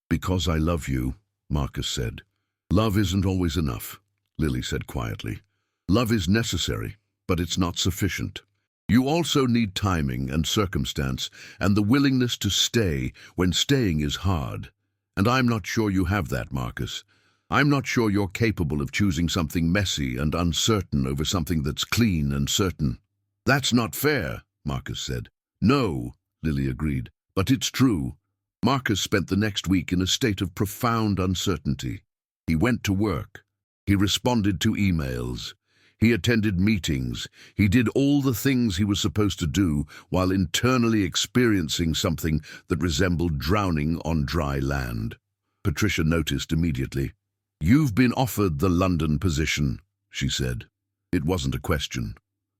"Because I love you," Marcus said. "Love isn't always enough," Lily said quietly. "Love is necessary, but it's not sufficient. You also need timing and circumstance and the willingness to stay when staying is hard. And I'm not sure you have that, Marcus. I'm not sure you're capable of choosing something messy and uncertain over something that's clean and certain." "That's not fair," Marcus said. "No," Lily agreed, "but it's true." Marcus spent the next week in a state of profound uncertainty. He went to work. He responded to emails. He attended meetings. He did all the things he was supposed to do while internally experiencing something that resembled drowning on dry land. Patricia noticed immediately. "You've been offered the London position," she said. It wasn't a question.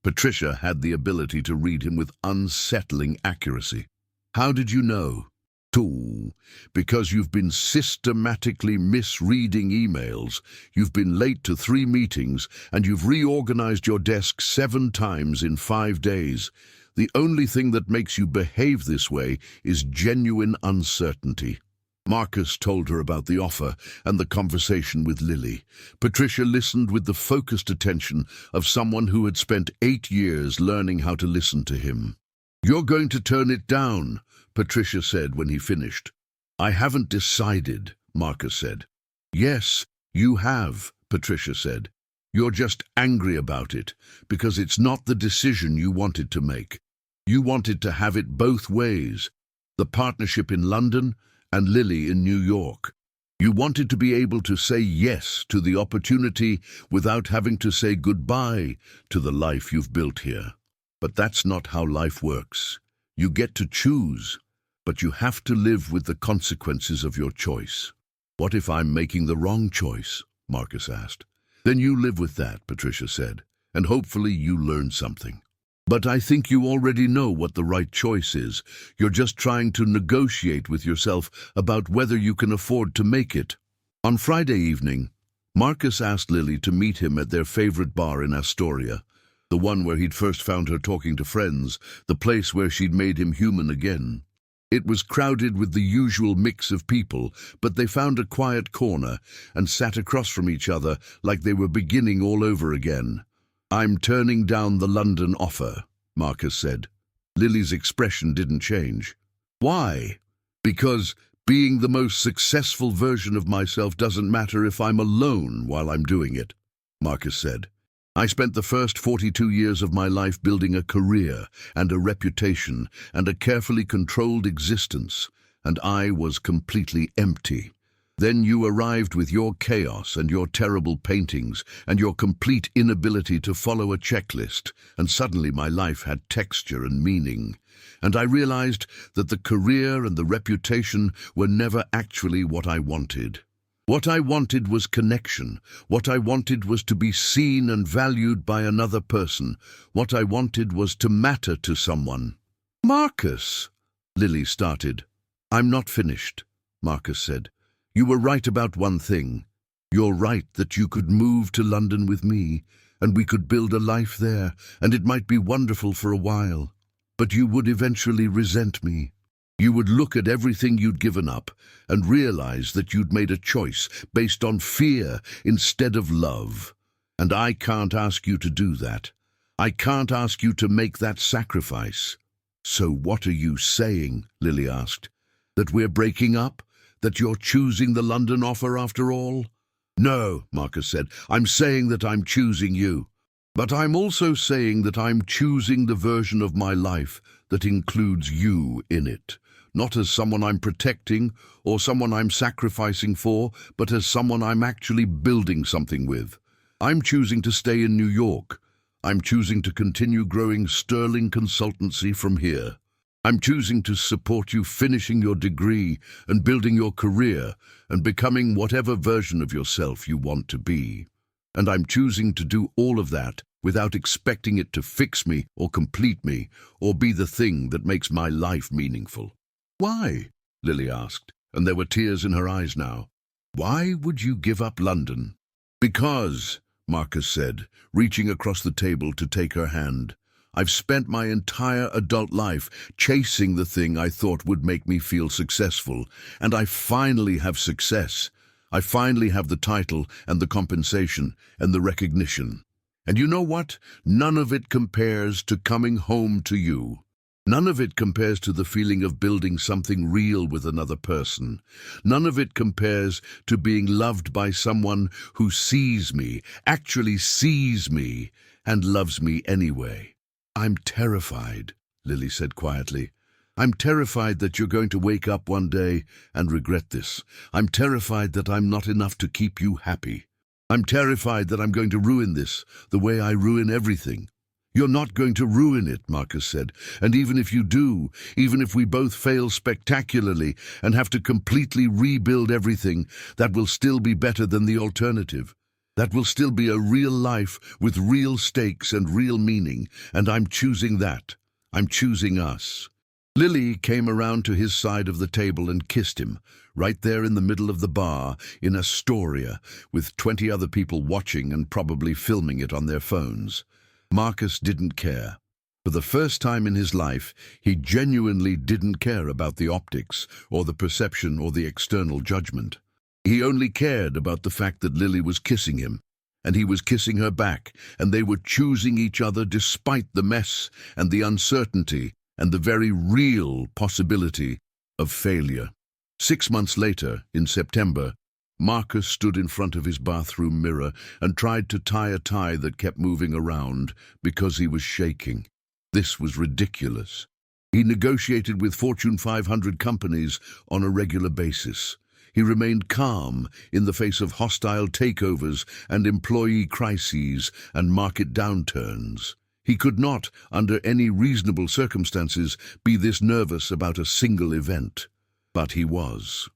Patricia had the ability to read him with unsettling accuracy. "How did you know?" "Too, because you've been systematically misreading emails. You've been late to 3 meetings, and you've reorganized your desk 7 times in 5 days. The only thing that makes you behave this way is genuine uncertainty." Marcus told her about the offer and the conversation with Lily. Patricia listened with the focused attention of someone who had spent 8 years learning how to listen to him. "You're going to turn it down," Patricia said when he finished. "I haven't decided," Marcus said. "Yes, you have," Patricia said. "You're just angry about it, because it's not the decision you wanted to make. You wanted to have it both ways, the partnership in London and Lily in New York. You wanted to be able to say yes to the opportunity without having to say goodbye to the life you've built here. But that's not how life works. You get to choose, but you have to live with the consequences of your choice." "What if I'm making the wrong choice?" Marcus asked. "Then you live with that," Patricia said, "and hopefully you learn something. But I think you already know what the right choice is. You're just trying to negotiate with yourself about whether you can afford to make it." On Friday evening, Marcus asked Lily to meet him at their favorite bar in Astoria, the one where he'd first found her talking to friends, the place where she'd made him human again. It was crowded with the usual mix of people, but they found a quiet corner and sat across from each other like they were beginning all over again. "I'm turning down the London offer," Marcus said. Lily's expression didn't change. "Why?" "Because being the most successful version of myself doesn't matter if I'm alone while I'm doing it," Marcus said. "I spent the first 42 years of my life building a career and a reputation and a carefully controlled existence, and I was completely empty. Then you arrived with your chaos and your terrible paintings and your complete inability to follow a checklist, and suddenly my life had texture and meaning. And I realized that the career and the reputation were never actually what I wanted. What I wanted was connection. What I wanted was to be seen and valued by another person. What I wanted was to matter to someone. "Marcus," Lily started. "I'm not finished," Marcus said. "You were right about one thing. You're right that you could move to London with me, and we could build a life there, and it might be wonderful for a while. But you would eventually resent me. You would look at everything you'd given up and realize that you'd made a choice based on fear instead of love. And I can't ask you to do that. I can't ask you to make that sacrifice." "So what are you saying?" Lily asked. "That we're breaking up? That you're choosing the London offer after all?" "No," Marcus said. "I'm saying that I'm choosing you. But I'm also saying that I'm choosing the version of my life that includes you in it. Not as someone I'm protecting or someone I'm sacrificing for, but as someone I'm actually building something with. I'm choosing to stay in New York. I'm choosing to continue growing Sterling Consultancy from here. I'm choosing to support you finishing your degree and building your career and becoming whatever version of yourself you want to be. And I'm choosing to do all of that without expecting it to fix me or complete me or be the thing that makes my life meaningful." "Why?" Lily asked, and there were tears in her eyes now. "Why would you give up London?" "Because," Marcus said, reaching across the table to take her hand, "I've spent my entire adult life chasing the thing I thought would make me feel successful, and I finally have success. I finally have the title and the compensation and the recognition. And you know what? None of it compares to coming home to you. None of it compares to the feeling of building something real with another person. None of it compares to being loved by someone who sees me, actually sees me, and loves me anyway." "I'm terrified," Lily said quietly. "I'm terrified that you're going to wake up one day and regret this. I'm terrified that I'm not enough to keep you happy. I'm terrified that I'm going to ruin this, the way I ruin everything." "You're not going to ruin it," Marcus said. "And even if you do, even if we both fail spectacularly and have to completely rebuild everything, that will still be better than the alternative. That will still be a real life with real stakes and real meaning, and I'm choosing that. I'm choosing us." Lily came around to his side of the table and kissed him, right there in the middle of the bar in Astoria, with 20 other people watching and probably filming it on their phones. Marcus didn't care. For the first time in his life, he genuinely didn't care about the optics or the perception or the external judgment. He only cared about the fact that Lily was kissing him, and he was kissing her back, and they were choosing each other despite the mess and the uncertainty and the very real possibility of failure. 6 months later, in September, Marcus stood in front of his bathroom mirror and tried to tie a tie that kept moving around because he was shaking. This was ridiculous. He negotiated with Fortune 500 companies on a regular basis. He remained calm in the face of hostile takeovers and employee crises and market downturns. He could not, under any reasonable circumstances, be this nervous about a single event. But he was.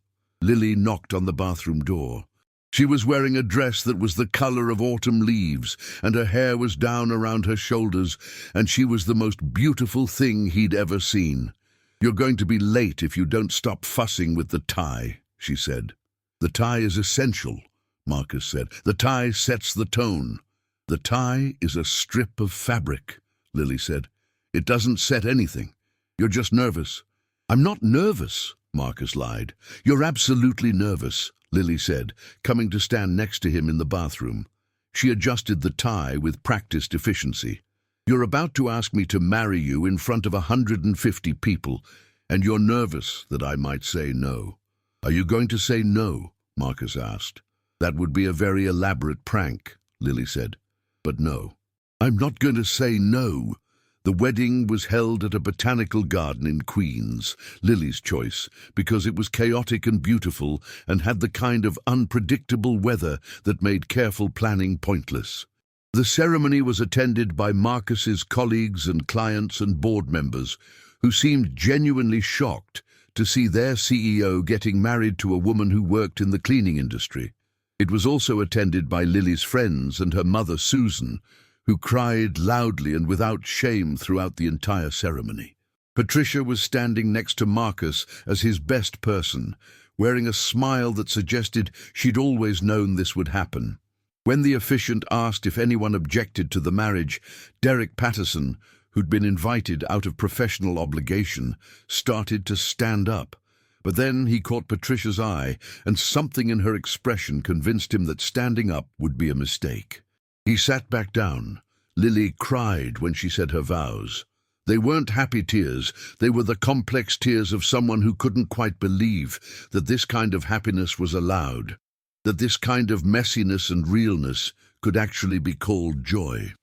Lily knocked on the bathroom door. She was wearing a dress that was the color of autumn leaves, and her hair was down around her shoulders, and she was the most beautiful thing he'd ever seen. "You're going to be late if you don't stop fussing with the tie," she said. "The tie is essential," Marcus said. "The tie sets the tone." "The tie is a strip of fabric," Lily said. "It doesn't set anything. You're just nervous." "I'm not nervous," Marcus lied. "You're absolutely nervous," Lily said, coming to stand next to him in the bathroom. She adjusted the tie with practiced efficiency. "You're about to ask me to marry you in front of 150 people, and you're nervous that I might say no." "Are you going to say no?" Marcus asked. "That would be a very elaborate prank," Lily said. "But no." "I'm not going to say no." The wedding was held at a botanical garden in Queens, Lily's choice, because it was chaotic and beautiful and had the kind of unpredictable weather that made careful planning pointless. The ceremony was attended by Marcus's colleagues and clients and board members, who seemed genuinely shocked to see their CEO getting married to a woman who worked in the cleaning industry. It was also attended by Lily's friends and her mother Susan, who cried loudly and without shame throughout the entire ceremony. Patricia was standing next to Marcus as his best person, wearing a smile that suggested she'd always known this would happen. When the officiant asked if anyone objected to the marriage, Derek Patterson, who'd been invited out of professional obligation, started to stand up. But then he caught Patricia's eye, and something in her expression convinced him that standing up would be a mistake. He sat back down. Lily cried when she said her vows. They weren't happy tears, they were the complex tears of someone who couldn't quite believe that this kind of happiness was allowed, that this kind of messiness and realness could actually be called joy.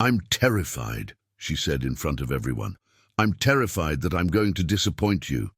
"I'm terrified," she said in front of everyone. "I'm terrified that I'm going to disappoint you.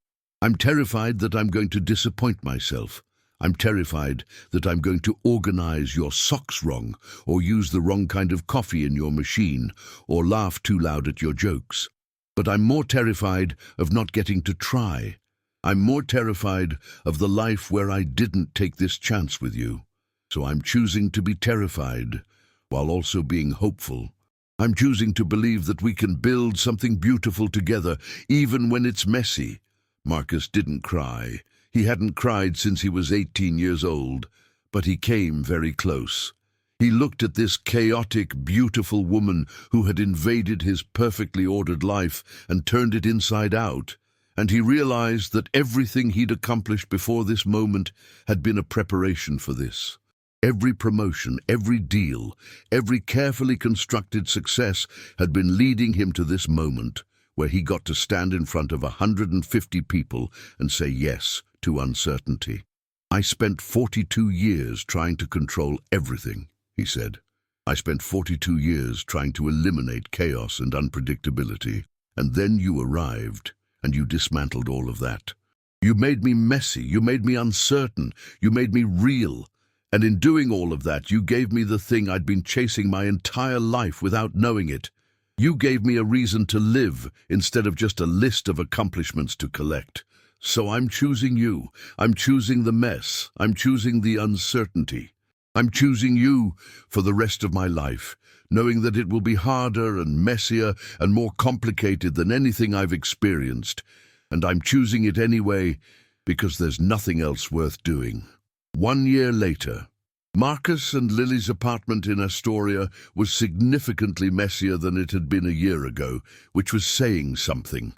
I'm terrified that I'm going to disappoint myself. I'm terrified that I'm going to organize your socks wrong, or use the wrong kind of coffee in your machine, or laugh too loud at your jokes. But I'm more terrified of not getting to try. I'm more terrified of the life where I didn't take this chance with you. So I'm choosing to be terrified, while also being hopeful. I'm choosing to believe that we can build something beautiful together, even when it's messy." Marcus didn't cry. He hadn't cried since he was 18 years old, but he came very close. He looked at this chaotic, beautiful woman who had invaded his perfectly ordered life and turned it inside out, and he realized that everything he'd accomplished before this moment had been a preparation for this. Every promotion, every deal, every carefully constructed success had been leading him to this moment, where he got to stand in front of 150 people and say yes to uncertainty. "I spent 42 years trying to control everything," he said. "I spent 42 years trying to eliminate chaos and unpredictability, and then you arrived, and you dismantled all of that. You made me messy, you made me uncertain, you made me real, and in doing all of that, you gave me the thing I'd been chasing my entire life without knowing it. You gave me a reason to live instead of just a list of accomplishments to collect. So I'm choosing you. I'm choosing the mess. I'm choosing the uncertainty. I'm choosing you for the rest of my life, knowing that it will be harder and messier and more complicated than anything I've experienced. And I'm choosing it anyway because there's nothing else worth doing." 1 year later, Marcus and Lily's apartment in Astoria was significantly messier than it had been a year ago, which was saying something.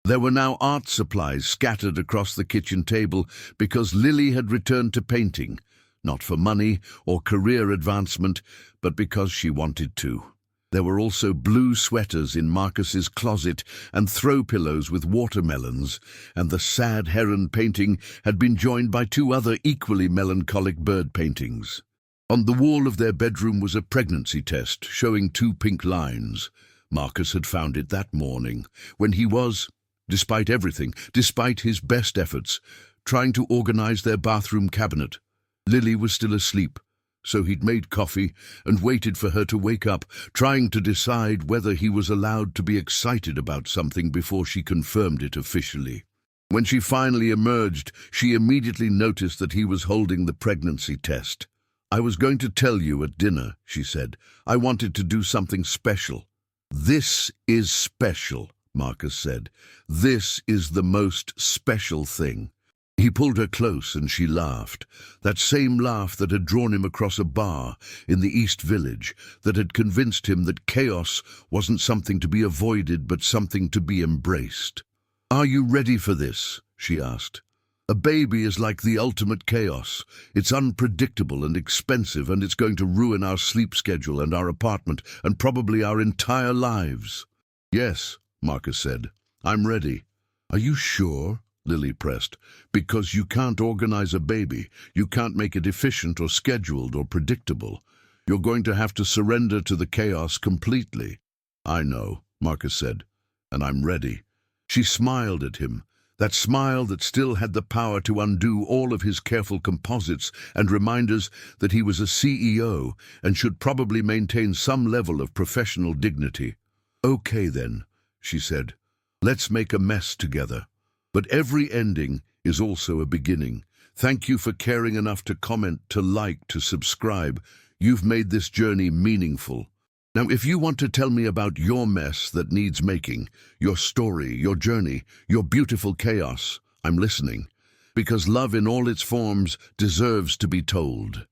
There were now art supplies scattered across the kitchen table because Lily had returned to painting, not for money or career advancement, but because she wanted to. There were also blue sweaters in Marcus's closet and throw pillows with watermelons, and the sad heron painting had been joined by 2 other equally melancholic bird paintings. On the wall of their bedroom was a pregnancy test showing 2 pink lines. Marcus had found it that morning, when he was, despite everything, despite his best efforts, trying to organize their bathroom cabinet. Lily was still asleep, so he'd made coffee and waited for her to wake up, trying to decide whether he was allowed to be excited about something before she confirmed it officially. When she finally emerged, she immediately noticed that he was holding the pregnancy test. "I was going to tell you at dinner," she said. "I wanted to do something special." "This is special," Marcus said. "This is the most special thing." He pulled her close and she laughed, that same laugh that had drawn him across a bar in the East Village, that had convinced him that chaos wasn't something to be avoided but something to be embraced. "Are you ready for this?" she asked. "A baby is like the ultimate chaos. It's unpredictable and expensive, and it's going to ruin our sleep schedule and our apartment and probably our entire lives." "Yes," Marcus said. "I'm ready." "Are you sure?" Lily pressed. "Because you can't organize a baby. You can't make it efficient or scheduled or predictable. You're going to have to surrender to the chaos completely." "I know," Marcus said, "and I'm ready." She smiled at him, that smile that still had the power to undo all of his careful composites and reminders that he was a CEO and should probably maintain some level of professional dignity. "Okay then," she said, "let's make a mess together. But every ending is also a beginning. Thank you for caring enough to comment, to like, to subscribe. You've made this journey meaningful. Now, if you want to tell me about your mess that needs making, your story, your journey, your beautiful chaos, I'm listening. Because love in all its forms deserves to be told.